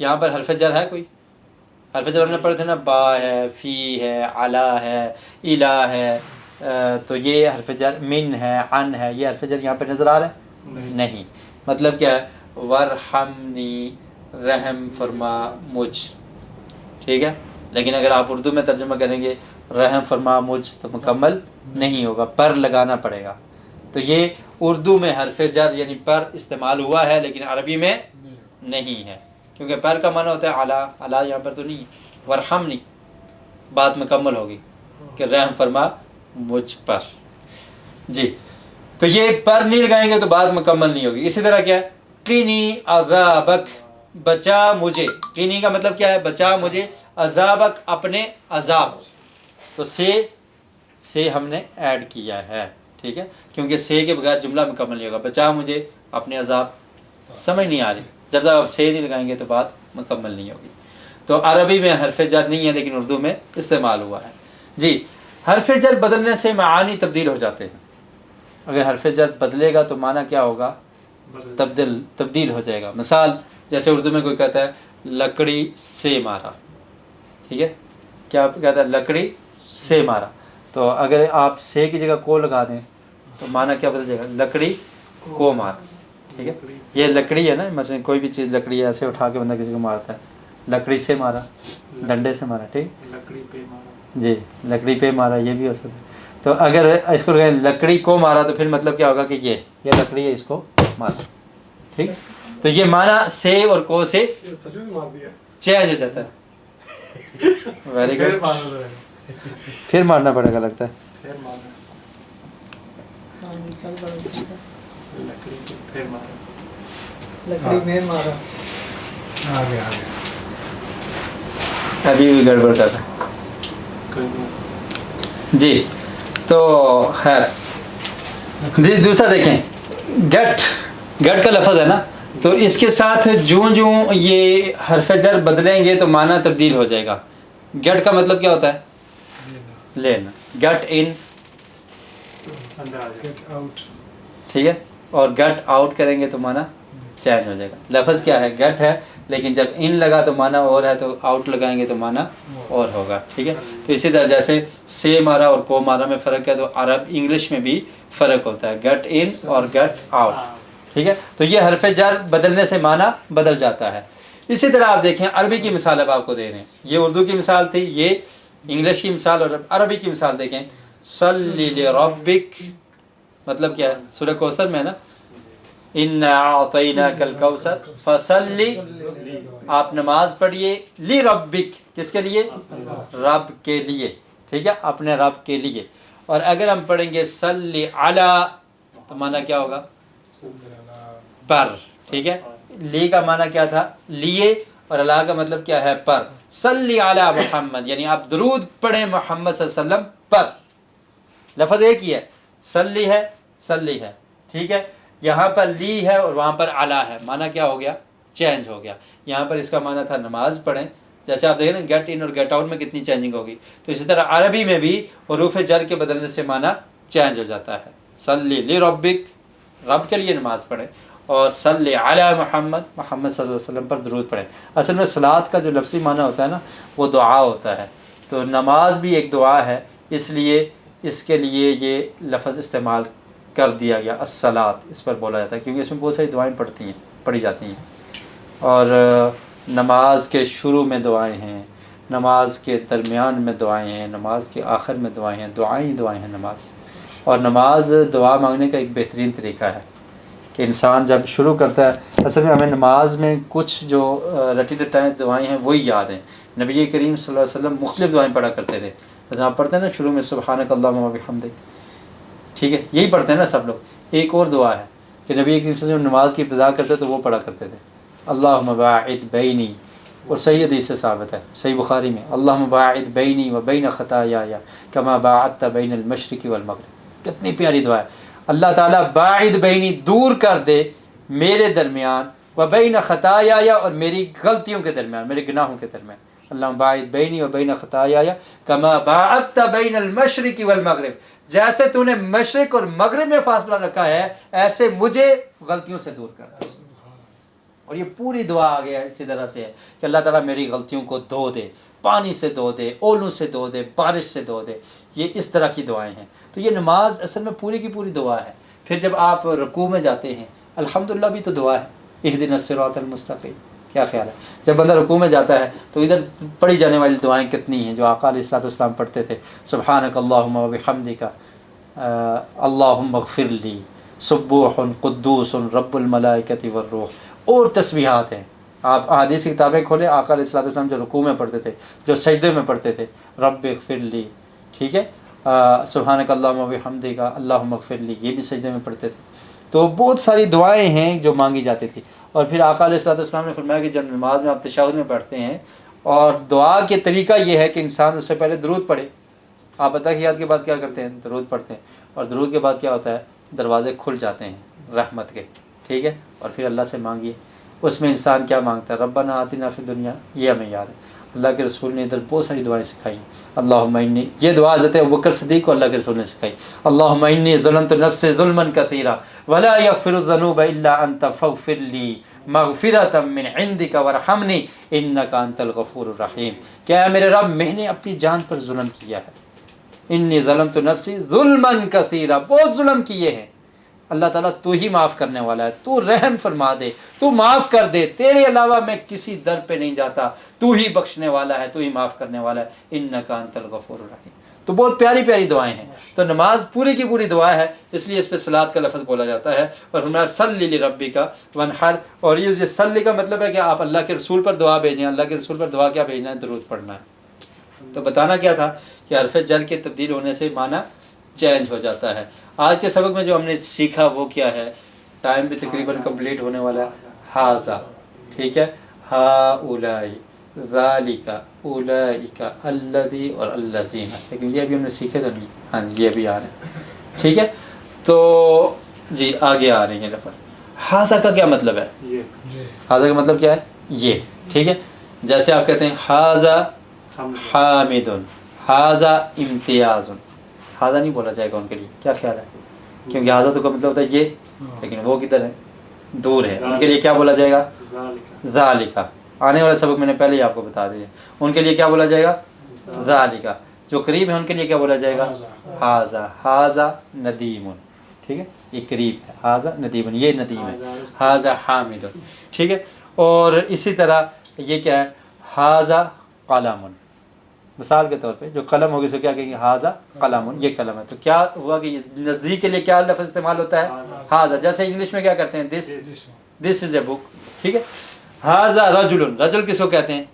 یہاں پر حرف جر ہے کوئی؟ حرف جر ہم نے پڑھے تھے نا، با ہے، فی ہے، علا ہے، الہ ہے، تو یہ حرف جر، من ہے، عن ہے، یہ حرف جر یہاں پہ نظر آ رہا ہے؟ نہیں۔ مطلب کیا ہے؟ ورحمنی، رحم فرما مجھ، ٹھیک ہے، لیکن اگر آپ اردو میں ترجمہ کریں گے رحم فرما مجھ تو مکمل نہیں ہوگا، پر لگانا پڑے گا۔ تو یہ اردو میں حرف جر یعنی پر استعمال ہوا ہے لیکن عربی میں نہیں ہے، کیونکہ پر کا معنی ہوتا ہے علا، علا یہاں پر تو نہیں ہے۔ ورحمنی، بات مکمل ہوگی کہ رحم فرما مجھ پر۔ جی تو یہ پر نہیں لگائیں گے تو بات مکمل نہیں ہوگی. اسی طرح کیا ہے قینی عذابک بچا مجھے. قینی کا مطلب کیا ہے بچا مجھے, عذابک اپنے عذاب. تو سے ہم نے ایڈ کیا ہے, ٹھیک ہے, کیونکہ سے کے بغیر جملہ مکمل نہیں ہوگا. بچا مجھے اپنے عذاب, سمجھ نہیں آ رہی, جب تک آپ سے نہیں لگائیں گے تو بات مکمل نہیں ہوگی. تو عربی میں حرف جر نہیں ہے لیکن اردو میں استعمال ہوا ہے. جی, حرف جر بدلنے سے معانی تبدیل ہو جاتے ہیں. اگر حرف جر بدلے گا تو معنی کیا ہوگا, تبدیل ہو جائے گا. مثال جیسے اردو میں کوئی کہتا ہے لکڑی سے مارا, ٹھیک ہے, کیا کہتا ہے لکڑی سے مارا, تو اگر آپ سے کی جگہ کو لگا دیں تو معنی کیا بدل جائے گا, لکڑی کو مارا. ٹھیک ہے, یہ لکڑی ہے نا, مثلا کوئی بھی چیز لکڑی ہے, ایسے اٹھا کے بندہ کسی کو مارتا ہے, لکڑی سے مارا, ڈنڈے سے مارا, ٹھیک, لکڑی پہ مارا, جی لکڑی پہ مارا, یہ بھی ہو سکتا ہے. تو اگر اس کو لکڑی کو مارا تو پھر مطلب کیا ہوگا کہ یہ لکڑی ہے, اس کو مارا. ٹھیک, تو یہ معنی سے اور کو سے سچ میں مار دیا. چینج ہو جاتا ہے. ویری پھر گڈ, مارنا پڑے گا, پھر مارنا پڑے گا لگتا ہے. پھر مارنا, لکڑی پہ پھر مارا, لکڑی میں مارا. آگے آگے ابھی بھی گڑبڑ کرتا ہے. کوئی نہیں. جی تو خیر, جی دوسرا دیکھیں, گٹ, گٹ کا لفظ ہے نا, تو اس کے ساتھ جوں یہ حرف جر بدلیں گے تو معنی تبدیل ہو جائے گا. گٹ کا مطلب کیا ہوتا ہے, لینا, گٹ ان, اندر آ جائے. Get out. ٹھیک ہے, اور گٹ آؤٹ کریں گے تو معنی چینج ہو جائے گا. لفظ کیا ہے, گٹ ہے, لیکن جب ان لگا تو معنی اور ہے, تو آؤٹ لگائیں گے تو معنی اور ہوگا. ٹھیک ہے, تو اسی طرح جیسے سے مارا اور کو مارا میں فرق ہے, تو عرب انگلش میں بھی فرق ہوتا ہے, گٹ ان اور گٹ آؤٹ. ٹھیک ہے, تو یہ حرف جر بدلنے سے معنی بدل جاتا ہے. اسی طرح آپ دیکھیں عربی کی مثال اب آپ کو دے رہے ہیں, یہ اردو کی مثال تھی, یہ انگلش کی مثال, اور عربی کی مثال دیکھیں. صلی لربک مطلب کیا ہے, سورہ کوثر میں ہے نا, انا اعطیناک الکوثر فصلی, آپ نماز پڑھیے, لی ربک, کس کے لیے, رب کے لیے. ٹھیک ہے, اپنے رب کے لیے. اور اگر ہم پڑھیں گے صلی علی تو معنی کیا ہوگا, پر. ٹھیک ہے, لی کا معنی کیا تھا, لیے, اور اللہ کا مطلب کیا ہے, پر. صلی علی محمد یعنی آپ درود پڑھیں محمد صلی اللہ علیہ وسلم پر. لفظ ایک ہی ہے, صلی ہے, صلی ہے. ٹھیک ہے, یہاں پر لی ہے اور وہاں پر علی ہے, معنی کیا ہو گیا, چینج ہو گیا. یہاں پر اس کا معنی تھا نماز پڑھیں, جیسے آپ دیکھیں نا گیٹ ان اور گیٹ آؤٹ میں کتنی چینجنگ ہوگی. تو اسی طرح عربی میں بھی حروف جر کے بدلنے سے معنی چینج ہو جاتا ہے. صلی لربک, رب کے لیے نماز پڑھیں, اور صلی علی محمد, محمد صلی اللہ علیہ وسلم پر درود پڑھیں. اصل میں صلاۃ کا جو لفظی معنی ہوتا ہے نا, وہ دعا ہوتا ہے. تو نماز بھی ایک دعا ہے, اس لیے اس کے لیے یہ لفظ استعمال کر دیا گیا, الصلاۃ اس پر بولا جاتا ہے, کیونکہ اس میں بہت ساری دعائیں پڑھی جاتی ہیں. اور نماز کے شروع میں دعائیں ہیں, نماز کے درمیان میں دعائیں ہیں, نماز کے آخر میں دعائیں ہیں, دعائیں ہیں نماز. اور نماز دعا مانگنے کا ایک بہترین طریقہ ہے کہ انسان جب شروع کرتا ہے, اصل میں ہمیں نماز میں کچھ جو رٹی رٹائیں دعائیں ہیں وہی یاد ہیں. نبی کریم صلی اللہ علیہ وسلم مختلف دعائیں پڑھا کرتے تھے. جیسے آپ پڑھتے ہیں نا شروع میں سبحانک اللہم و بحمدک, ٹھیک ہے, یہی پڑھتے ہیں نا سب لوگ. ایک اور دعا ہے کہ نبی کریم صلی اللہ علیہ وسلم نماز کی ابتدا کرتے تو وہ پڑھا کرتے تھے, اللہم باعد بینی, اور صحیح حدیث سے ثابت ہے صحیح بخاری میں, اللہم باعد بینی و بین خطایایا کما باعدت بین المشرق والمغرب. کتنی پیاری دعا ہے. اللہ تعالیٰ باعد بینی, دور کر دے میرے درمیان, و بین خطایایا, اور میری غلطیوں کے درمیان, میرے گناہوں کے درمیان. اللہ باعد بینی و بین خطایایا کما باعدت بین المشرق والمغرب, جیسے تو نے مشرق اور مغرب میں فاصلہ رکھا ہے ایسے مجھے غلطیوں سے دور کر. اور یہ پوری دعا آگے اسی طرح سے ہے کہ اللہ تعالیٰ میری غلطیوں کو دھو دے, پانی سے دھو دے, اولوں سے دھو دے, بارش سے دھو دے. یہ اس طرح کی دعائیں ہیں. تو یہ نماز اصل میں پوری کی پوری دعا ہے. پھر جب آپ رکوع میں جاتے ہیں, الحمدللہ بھی تو دعا ہے, اہدنا الصراط المستقیم. کیا خیال ہے, جب بندہ رکوع میں جاتا ہے تو ادھر پڑھی جانے والی دعائیں کتنی ہیں جو آقا علیہ الصلوۃ والسلام پڑھتے تھے. سبحانک اللہم و بحمدک اللہم اغفر لی, سبوح قدوس رب الملائکۃ والروح, اور تسبیحات ہیں. آپ احادیث کی کتابیں کھولیں, آقا علیہ الصلوۃ والسلام جو رکوع میں پڑھتے تھے, جو سجدے میں پڑھتے تھے, رب اغفر لی, ٹھیک ہے, سبحانک اللہم و بحمدک اللہم اغفر لی، یہ بھی سجدے میں پڑھتے تھے۔ تو بہت ساری دعائیں ہیں جو مانگی جاتی تھی۔ اور پھر آقا علیہ الصلوۃ والسلام نے فرمایا کہ جب نماز میں آپ تشہد میں پڑھتے ہیں اور دعا کے طریقہ یہ ہے کہ انسان اس سے پہلے درود پڑھے۔ آپ اتحیات کے بعد کیا کرتے ہیں؟ درود پڑھتے ہیں، اور درود کے بعد کیا ہوتا ہے؟ دروازے کھل جاتے ہیں رحمت کے، ٹھیک ہے؟ اور پھر اللہ سے مانگیے۔ اس میں انسان کیا مانگتا ہے؟ ربنا آتنا فی الدنیا، یہ ہمیں یاد ہے۔ اللہ کے رسول نے ادھر بہت ساری دعائیں سکھائی ہیں۔ اللہم انی، یہ دعا حضرت ابوبکر صدیق کو اللہ کے رسول نے سکھائی، اللہم انی ظلمت نفسی ظلما کثیرا ولا یغفر الذنوب الا انت فاغفر لی مغفرۃ من عندک وارحمنی انک انت الغفور الرحیم، کہ اے میرے رب میں نے اپنی جان پر ظلم کیا ہے، انی ظلمت نفسی ظلما کثیرا، بہت ظلم کیے ہیں۔ اللہ تعالیٰ تو ہی معاف کرنے والا ہے، تو رحم فرما دے، تو معاف کر دے، تیرے علاوہ میں کسی در پہ نہیں جاتا، تو ہی بخشنے والا ہے، تو ہی معاف کرنے والا ہے، انک انت الغفور الرحیم۔ تو بہت پیاری پیاری دعائیں ہیں۔ تو نماز پوری کی پوری دعا ہے، اس لیے اس پہ صلاۃ کا لفظ بولا جاتا ہے۔ اور فرمایا صلی لربک وانحر، اور یہ صلی کا مطلب ہے کہ آپ اللہ کے رسول پر دعا بھیجیں۔ اللہ کے رسول پر دعا کیا بھیجنا ہے؟ درود پڑھنا ہے۔ تو بتانا کیا تھا کہ حرف جر کے تبدیل ہونے سے معنی چینج ہو جاتا ہے۔ آج کے سبق میں جو ہم نے سیکھا وہ کیا ہے؟ ٹائم بھی تقریباً کمپلیٹ ہونے والا ہے۔ ہاذا، ٹھیک ہے، ہاؤلائی، ذالک، اولئک، الذی اور الذین، لیکن یہ ابھی ہم نے سیکھے تو نہیں۔ ہاں جی، یہ بھی آ رہے ہیں، ٹھیک ہے۔ تو جی آگے آ رہے ہیں لفظ۔ ہاذا کا کیا مطلب ہے؟ یہ ہاذا کا مطلب کیا ہے؟ یہ، ٹھیک ہے۔ جیسے آپ کہتے ہیں ہاذا حامد، ہاذا امتیاز، ہاذا نہیں بولا جائے گا ان کے لیے، کیا خیال ہے؟ کیونکہ ہاذا تو کا مطلب ہوتا ہے یہ، لیکن وہ کدھر ہے؟ دور ہے۔ ان کے لیے کیا بولا جائے گا؟ ذالکا۔ آنے والے سبق میں نے پہلے ہی آپ کو بتا دیا، ان کے لیے کیا بولا جائے گا؟ ذالکا۔ جو قریب ہے ان کے لیے کیا بولا جائے گا؟ ہاذا، ہاذا ندیم، ٹھیک ہے، یہ قریب ہے، ہاذا ندیم، یہ ندیم ہے، ہاذا حامد، ٹھیک ہے۔ اور اسی طرح یہ کیا ہے؟ ہاذا قلم، مثال کے طور پہ جو قلم ہوگی اس کو کیا کہیں گے؟ ہاذا قلم، یہ قلم ہے۔ تو کیا ہوا کہ نزدیک کے لیے کیا لفظ استعمال ہوتا ہے؟ ہاذا۔ جیسے انگلش میں کیا کرتے ہیں؟ دس از اے بک، ٹھیک ہے۔ ہاذا رجل، رجل کس کو کہتے ہیں؟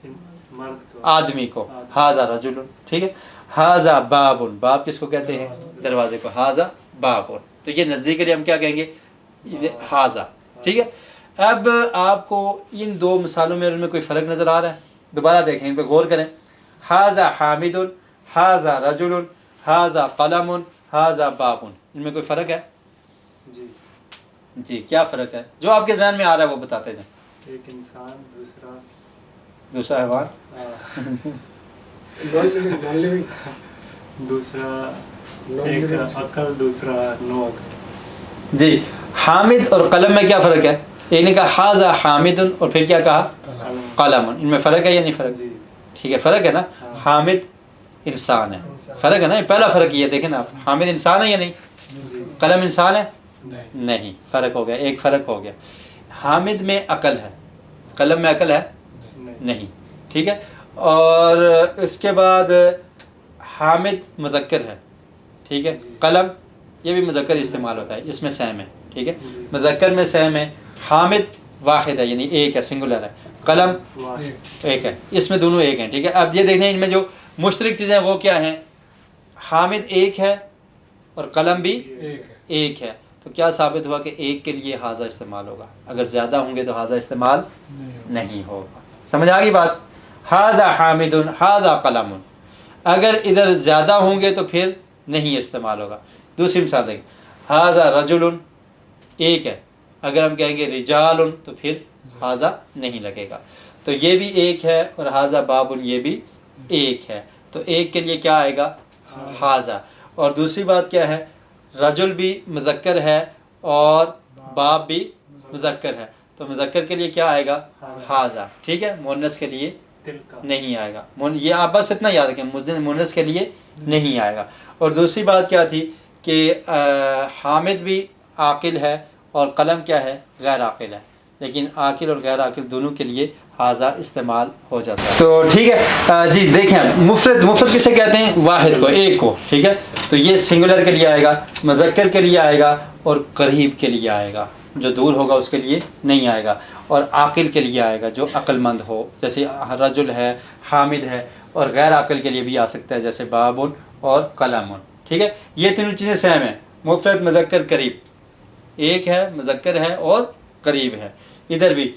آدمی کو، ہاذا رجل، ٹھیک ہے۔ ہاذا باب، باب کس کو کہتے ہیں؟ دروازے کو، ہاذا باب۔ تو یہ نزدیک کے لیے ہم کیا کہیں گے؟ ہاذا، ٹھیک ہے۔ اب آپ کو ان دو مثالوں میں ان میں کوئی فرق نظر آ رہا ہے؟ دوبارہ دیکھیں، ان پہ غور کریں۔ ہاذا حامد، ہاذا رجل، ہاذا قلم، ہاذا باب، ان میں کوئی فرق ہے؟ جی جی، کیا فرق ہے؟ جو آپ کے ذہن میں آ رہا ہے وہ بتاتے جائیں۔ ایک انسان، دوسرا حیوان، نان لیونگ، دوسرا ایک عقل، دوسرا نو عقل۔ جی۔ حامد اور قلم میں کیا فرق ہے؟ ایک نے کہا ہاذا حامد اور پھر کیا کہا؟ قلم، ان میں فرق ہے یا نہیں فرق؟ جی ٹھیک ہے، فرق ہے نا۔ حامد انسان ہے، فرق ہے نا، پہلا فرق یہ دیکھیں نا آپ، حامد انسان ہے یا نہیں؟ جی قلم انسان ہے؟ نہیں، فرق ہو گیا، ایک فرق ہو گیا۔ حامد میں عقل ہے، قلم میں عقل ہے نہیں، ٹھیک ہے۔ اور اس کے بعد حامد مذکر ہے، ٹھیک ہے۔ قلم یہ بھی مذکر استعمال ہوتا ہے، اس میں سیم ہے، ٹھیک ہے، مذکر میں سیم ہے۔ حامد واحد ہے، یعنی ایک ہے، سنگولر ہے۔ قلم ایک ہے، اس میں دونوں ایک ہیں، ٹھیک ہے۔ اب یہ دیکھیں ان میں جو مشترک چیزیں وہ کیا ہیں؟ حامد ایک ہے اور قلم بھی ایک ہے۔ تو کیا ثابت ہوا کہ ایک کے لیے ہاذا استعمال ہوگا، اگر زیادہ ہوں گے تو ہاذا استعمال نہیں ہوگا۔ سمجھ آ گئی بات؟ ہاذا حامد، ہاذا قلم، اگر ادھر زیادہ ہوں گے تو پھر نہیں استعمال ہوگا۔ دوسری مثال دیکھیں، ہاذا رجل، ایک ہے، اگر ہم کہیں گے رجال تو پھر ہاذا نہیں لگے گا۔ تو یہ بھی ایک ہے اور ہاذا باب، یہ بھی ایک ہے، تو ایک کے لیے کیا آئے گا؟ ہاذا۔ اور دوسری بات کیا ہے؟ رجل بھی مذکر ہے اور باب بھی مذکر ہے، تو مذکر کے لیے کیا آئے گا؟ ہاذا، ٹھیک ہے۔ مؤنث کے لیے نہیں آئے گا، یہ آپ بس اتنا یاد رکھیں، مؤنث کے لیے نہیں آئے گا۔ اور دوسری بات کیا تھی کہ حامد بھی عاقل ہے اور قلم کیا ہے؟ غیر عاقل ہے، لیکن عاقل اور غیر عاقل دونوں کے لیے ہاذا استعمال ہو جاتا ہے۔ تو ٹھیک ہے جی، دیکھیں مفرد کسے کہتے ہیں؟ واحد کو، ایک کو، ٹھیک ہے۔ تو یہ سنگولر کے لیے آئے گا، مذکر کے لیے آئے گا اور قریب کے لیے آئے گا، جو دور ہوگا اس کے لیے نہیں آئے گا، اور عاقل کے لیے آئے گا جو عقل مند ہو، جیسے رجل ہے، حامد ہے، اور غیر عاقل کے لیے بھی آ سکتا ہے جیسے باب اور قلم، ٹھیک ہے، یہ تینوں چیزیں سیم ہیں، مفرد مذکر قریب، ایک ہے مذکر ہے اور قریب ہے. ادھر بھی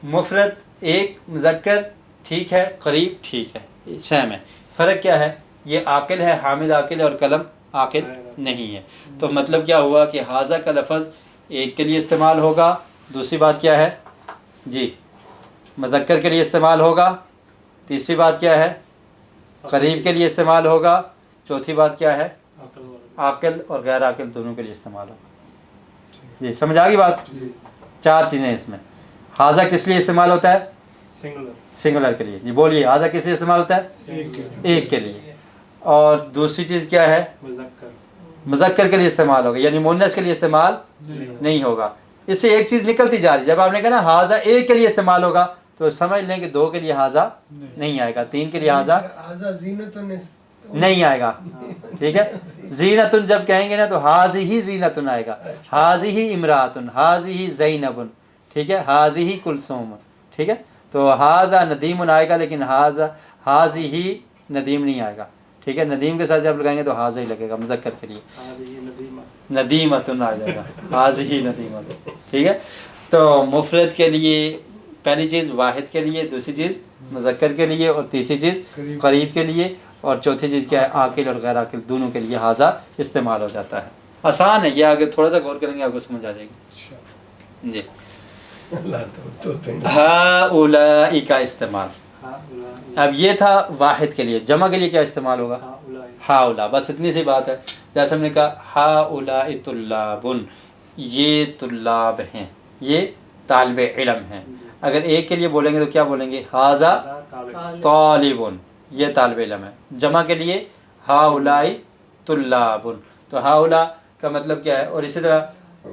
مفرد ایک مذکر ٹھیک ہے، قریب ٹھیک ہے، سیم ہے. فرق کیا ہے؟ یہ عاقل ہے، حامد عاقل ہے اور قلم عاقل نہیں ہے. تو مطلب کیا ہوا کہ حاضہ کا لفظ ایک کے لیے استعمال ہوگا، دوسری بات کیا ہے جی مذکر کے لیے استعمال ہوگا، تیسری بات کیا ہے قریب کے لیے استعمال ہوگا، چوتھی بات کیا ہے عاقل اور غیر عاقل دونوں کے لیے استعمال ہوگا. جی سمجھ آ گئی بات؟ جی. 4 چیزیں اس میں. حاضہ کس لیے استعمال ہوتا ہے؟ سنگولر. سنگولر کے لیے. جی بولیے حاضہ کس لیے استعمال ہوتا ہے؟ ایک کے لیے. اور دوسری چیز کیا ہے؟ مذکر. مذکر کے لیے استعمال ہوگا، یعنی مؤنث کے لیے استعمال نہیں ہوگا. اس سے ایک چیز نکلتی جا رہی ہے. جب آپ نے کہا نا حاضہ ایک کے لیے استعمال ہوگا تو سمجھ لیں کہ 2 کے لیے حاضہ نہیں آئے گا، 3 کے لیے حاضہ نہیں آئے گا. ٹھیک ہے، زینتن جب کہیں گے نا تو حاضی زینتن آئے گا، حاضی امراتن، حاضی زینبن، ٹھیک ہے، حاضی کلثوم. ٹھیک ہے، تو حاضہ ندیم آئے گا لیکن حاضی ندیم نہیں آئے گا. ٹھیک ہے، ندیم کے ساتھ جب لگائیں گے تو حاضہ ہی لگے گا مذکر کے لیے، ندیمتن آ جائے گا، حاضی ندیمتن. ٹھیک ہے، تو مفرد کے لیے پہلی چیز واحد کے لیے، دوسری چیز مذکر کے لیے اور تیسری چیز قریب کے لیے، اور چوتھی چیز کیا ہے عاقل اور غیر عاقل دونوں کے لیے حاضہ استعمال ہو جاتا ہے. آسان ہے یہ، آگے تھوڑا سا غور کریں گے آپ کو سمجھ آ جائے گی. جی ہؤلاء کا استعمال. اب یہ تھا واحد کے لیے. جمع کے لیے کیا استعمال ہوگا؟ ہؤلاء. بس اتنی سی بات ہے. جیسے ہم نے کہا ہؤلاء طلاب، یہ طلاب ہیں، یہ طالب علم ہیں. اگر ایک کے لیے بولیں گے تو کیا بولیں گے؟ ھذا طالب، یہ طالب علم ہے. جمع کے لیے ہؤلاء طلاب، تو ہؤلاء کا مطلب کیا ہے؟ اور اسی طرح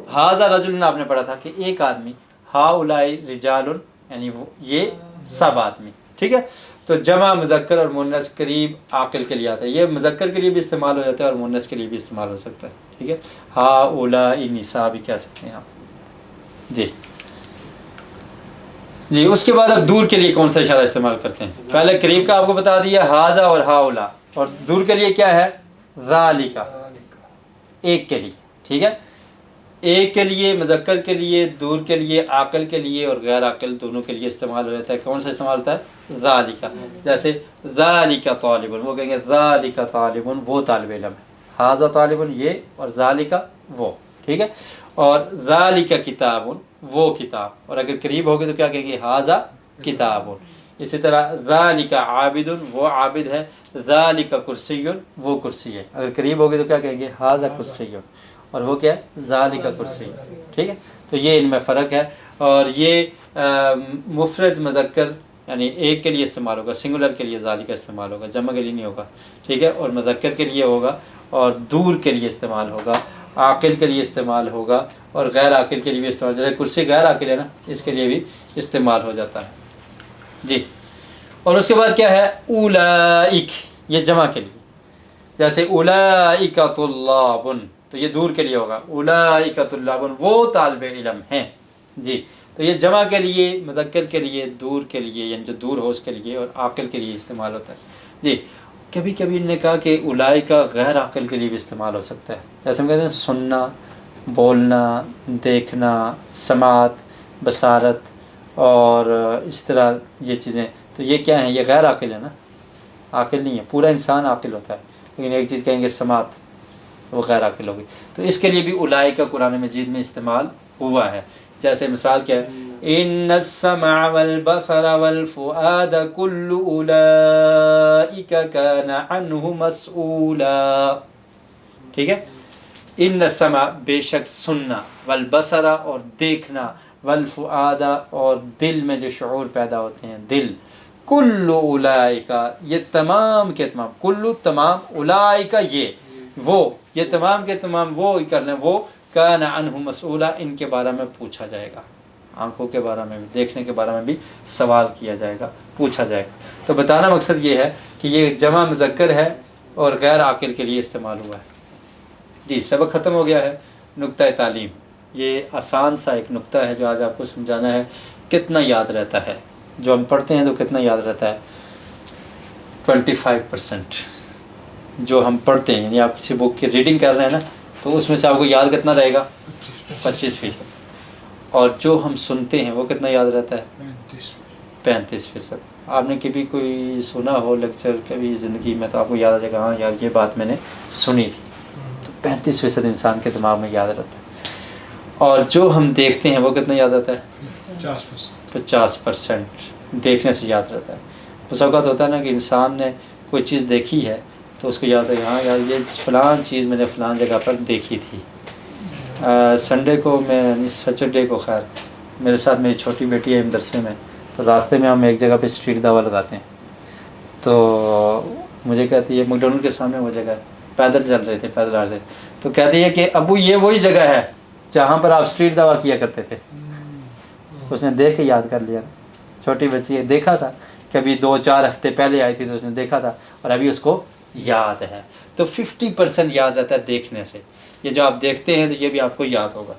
ھذا رجل آپ نے پڑھا تھا کہ ایک آدمی، ہؤلاء رجال یعنی یہ سب آدمی. ٹھیک ہے، تو جمع مذکر اور مؤنث قریب عاقل کے لیے آتا ہے. یہ مذکر کے لیے بھی استعمال ہو جاتا ہے اور مؤنث کے لیے بھی استعمال ہو سکتا ہے. ٹھیک ہے، ہؤلاء نساء بھی کہہ سکتے ہیں آپ. جی جی اس کے بعد اب دور کے لیے کون سا اشارہ استعمال کرتے ہیں؟ پہلے قریب کا آپ کو بتا دیا ھذا اور ہؤلاء، اور دور کے لیے کیا ہے؟ ذالک، ایک کے لیے. ٹھیک ہے، ایک کے لیے مذکر کے لیے، دور کے لیے، عاقل کے لیے اور غیر عاقل دونوں کے لیے استعمال ہو جاتا ہے. کون سا استعمال ہوتا ہے؟ ذالک. جیسے ذالک طالب، وہ کہیں گے ذالک طالب، وہ طالب علم ہے. ھذا طالب یہ، اور ذالک وہ. ٹھیک ہے، اور ذالک کتاب، وہ کتاب. اور اگر قریب ہوگے تو کیا کہیں گے؟ ھذا کتاب. اسی طرح ذالک عابد، وہ عابد ہے. ذالک کرسی، وہ کرسی ہے. اگر قریب ہوگے تو کیا کہیں گے؟ ھذا کرسی، اور وہ کیا ہے؟ ذالک کرسی. ٹھیک ہے، تو یہ ان میں فرق ہے. اور یہ مفرد مذکر یعنی ایک کے لیے استعمال ہوگا، سنگولر کے لیے ذالک استعمال ہوگا، جمع کے لیے نہیں ہوگا. ٹھیک ہے، اور مذکر کے لیے ہوگا، اور دور کے لیے استعمال ہوگا، عاقل کے لیے استعمال ہوگا، اور غیر عاقل کے لیے بھی استعمال. جیسے کرسی غیر عاقل ہے نا، اس کے لیے بھی استعمال ہو جاتا ہے. جی اور اس کے بعد کیا ہے؟ اولئک، یہ جمع کے لیے. جیسے اولئک طلاب، تو یہ دور کے لیے ہوگا، اولئک طلاب، وہ طالب علم ہیں. جی تو یہ جمع کے لیے، مذکر کے لیے، دور کے لیے یعنی جو دور ہو اس کے لیے، اور عاقل کے لیے استعمال ہوتا ہے. جی کبھی کبھی انہوں نے کہا کہ اولئک غیر عاقل کے لیے بھی استعمال ہو سکتا ہے. جیسے ہم کہتے ہیں سننا، بولنا، دیکھنا، سماعت، بصارت، اور اس طرح یہ چیزیں. تو یہ کیا ہیں؟ یہ غیر عاقل ہے نا، عاقل نہیں ہے. پورا انسان عاقل ہوتا ہے، لیکن ایک چیز کہیں گے سماعت، وہ غیر عاقل ہوگی. تو اس کے لیے بھی اولئک کا قرآن مجید میں استعمال ہوا ہے. جیسے مثال کیا ہے؟ ان السمع والبصر والفؤاد كل اولئک كان عنه مسؤولا. ٹھیک ہے، ان السمع بے شک سننا، والبصر اور دیکھنا، والفؤاد اور دل میں جو شعور پیدا ہوتے ہیں، دل، کل اولئک یہ تمام کے تمام، کل تمام، اولئک یہ وہ، یہ تمام کے تمام وہ کرنا، وہ کان عنہ مسئولا، ان کے بارے میں پوچھا جائے گا. آنکھوں کے بارے میں بھی، دیکھنے کے بارے میں بھی سوال کیا جائے گا، پوچھا جائے گا. تو بتانا مقصد یہ ہے کہ یہ جمع مذکر ہے اور غیر عاقل کے لیے استعمال ہوا ہے. جی سبق ختم ہو گیا ہے. نقطہ تعلیم، یہ آسان سا ایک نقطہ ہے جو آج آپ کو سمجھانا ہے. کتنا یاد رہتا ہے جو ہم پڑھتے ہیں تو کتنا یاد رہتا ہے؟ 25%. جو ہم پڑھتے ہیں، یعنی آپ کسی بک کی ریڈنگ کر رہے ہیں نا، تو اس میں سے آپ کو یاد کتنا رہے گا؟ 25%. اور جو ہم سنتے ہیں وہ کتنا یاد رہتا ہے؟ 35%. آپ نے کبھی کوئی سنا ہو لیکچر کبھی زندگی میں تو آپ کو یاد آ جائے گا ہاں یار یہ بات میں نے سنی تھی. تو 35% انسان کے دماغ میں یاد رہتا ہے. اور جو ہم دیکھتے ہیں وہ کتنا یاد رہتا ہے؟ 50% دیکھنے سے یاد رہتا ہے. اس اوقات ہوتا ہے نا کہ انسان نے کوئی چیز دیکھی ہے تو اس کو یاد ہے ہاں یار یہ فلان چیز میں نے فلان جگہ پر دیکھی تھی. سنڈے کو میں سیٹرڈے کو خیر میرے ساتھ میری چھوٹی بیٹی ہے مدرسے میں، تو راستے میں ہم ایک جگہ پہ اسٹریٹ دعویٰ لگاتے ہیں. تو مجھے کہتی ہے میک ڈونلڈ کے سامنے وہ جگہ ہے، پیدل چل رہے تھے، پیدل آ رہے تھے، تو کہتی ہے کہ ابو یہ وہی جگہ ہے جہاں پر آپ اسٹریٹ دعویٰ کیا کرتے تھے. اس نے دیکھ کے یاد کر لیا. چھوٹی بچی ہے، دیکھا تھا کبھی 2-4 ہفتے پہلے آئی تھی تو اس نے دیکھا تھا اور ابھی اس کو یاد ہے. تو 50% یاد رہتا ہے دیکھنے سے. یہ جو آپ دیکھتے ہیں تو یہ بھی آپ کو یاد ہوگا.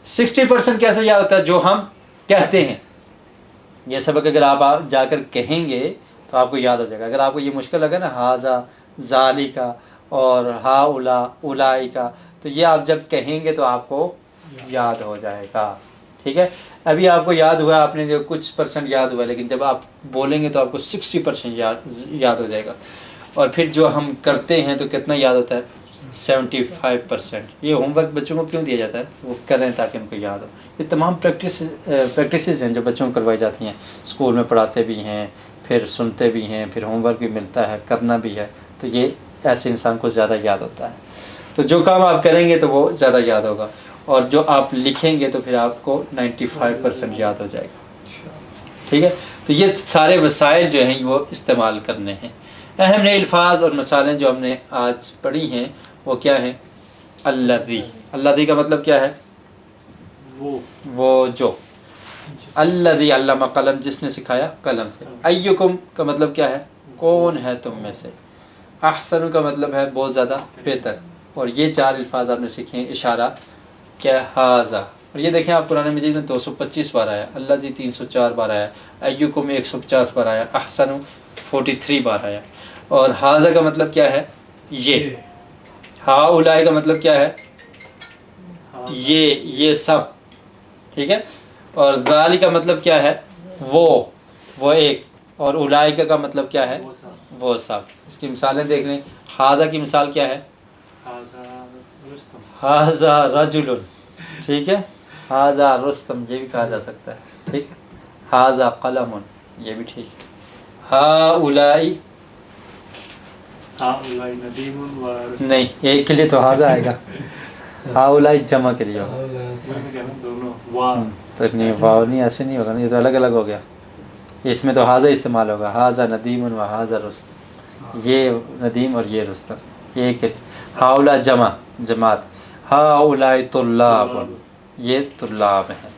60% کیسے یاد ہوتا ہے؟ جو ہم کہتے ہیں. یہ سبق اگر آپ جا کر کہیں گے تو آپ کو یاد ہو جائے گا. اگر آپ کو یہ مشکل لگا نا ہاذا ذالکا اور ہا اولا اولائکا، تو یہ آپ جب کہیں گے تو آپ کو یاد ہو جائے گا. ٹھیک ہے، ابھی آپ کو یاد ہوا، آپ نے جو کچھ پرسنٹ یاد ہوا، لیکن جب آپ بولیں گے تو آپ کو 60% یاد ہو جائے گا. اور پھر جو ہم کرتے ہیں تو کتنا یاد ہوتا ہے؟ 75%. یہ ہوم ورک بچوں کو کیوں دیا جاتا ہے؟ وہ کریں تاکہ ان کو یاد ہو. یہ تمام پریکٹسز ہیں جو بچوں کو کروائی جاتی ہیں. اسکول میں پڑھاتے بھی ہیں، پھر سنتے بھی ہیں، پھر ہوم ورک بھی ملتا ہے، کرنا بھی ہے. تو یہ ایسے انسان کو زیادہ یاد ہوتا ہے. تو جو کام آپ کریں گے تو وہ زیادہ یاد ہوگا، اور جو آپ لکھیں گے تو پھر آپ کو 95% یاد ہو جائے گا. ٹھیک ہے، تو یہ سارے وسائل جو ہیں وہ استعمال کرنے ہیں. اہم نئے الفاظ اور مثالیں جو ہم نے آج پڑھی ہیں وہ کیا ہیں؟ الذی. الذی کا مطلب کیا ہے؟ وہ جو. الذی علم قلم، جس نے سکھایا قلم سے. ایکم کا مطلب کیا ہے؟ کون ہے تم میں سے. احسن کا مطلب ہے بہت زیادہ بہتر. اور یہ 4 الفاظ آپ نے سیکھے ہیں. اشارہ کیا؟ ہاذا. اور یہ دیکھیں آپ قرآن مجید میں 225 بار آیا، الذی 304 بار آیا، ایکم 150 بار آیا، احسن 43 بار آیا. اور ہاذا کا مطلب کیا ہے؟ یہ. ہا اولائے کا مطلب کیا ہے؟ یہ سب. ٹھیک ہے. اور ذالک کا مطلب کیا ہے؟ وہ ایک. اور اولائک کا مطلب کیا ہے؟ وہ سب. اس کی مثالیں دیکھ لیں. ہاذا کی مثال کیا ہے؟ ہاذا رجل. ٹھیک ہے، ہاذا رستم یہ بھی کہا جا سکتا ہے. ٹھیک ہے، ہاذا قلم یہ بھی ٹھیک ہے. ہا اولائی نہیں، ایک کے لیے تو ہاذا آئے گا، ہا اولائی جمع کے لیے ہوگا. تو نہیں واو نہیں، ایسے نہیں ہوگا نا، یہ تو الگ الگ ہو گیا. اس میں تو ہاذا استعمال ہوگا. ہاذا ندیم و ہاذا رستم، یہ ندیم اور یہ رستم. یہ ایک ہا اولا جماعت. ہا اولائی طلاب یہ طلاب ہیں.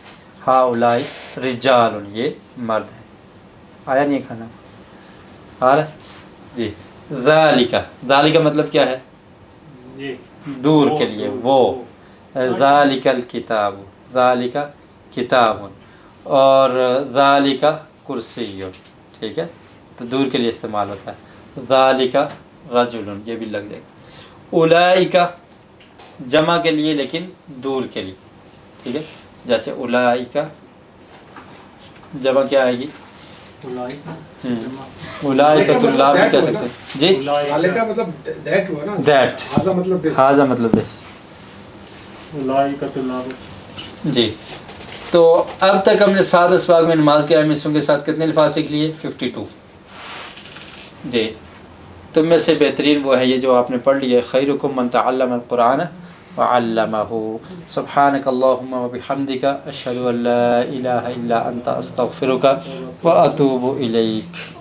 ہا اولائی رجال یہ مرد ہیں. آیا نہیں کھانا آ رہا جی. ذالک مطلب کیا ہے؟ دور کے لیے وہ. ذالک الکتاب، ذالک کتاب. اور ذالک کرسی. ٹھیک ہے، تو دور کے لیے استعمال ہوتا ہے. ذالک رجل یہ بھی لگ جائے گا. اولئک جمع کے لیے لیکن دور کے لیے. ٹھیک ہے، جیسے اولئک جمع کیا آئے گی؟ اولئک طلاب بھی کہہ سکتے ہیں جی. والے کا مطلب دیٹ ہوا نا، دیٹ. ہاذا مطلب دس. ہاذا مطلب دس جی. تو اب تک ہم نے 7 اسباق میں نماز کے اہم حصوں کے ساتھ کتنے الفاظ سیکھ لیے؟ 52 جی. تم میں سے بہترین وہ ہے یہ جو آپ نے پڑھ لیا. خیرکم من تعلم القرآن وعلمہ. سبحانک اللہم وبحمدک اشہد ان لا الہ الا انت استغفرک واتوب الیک.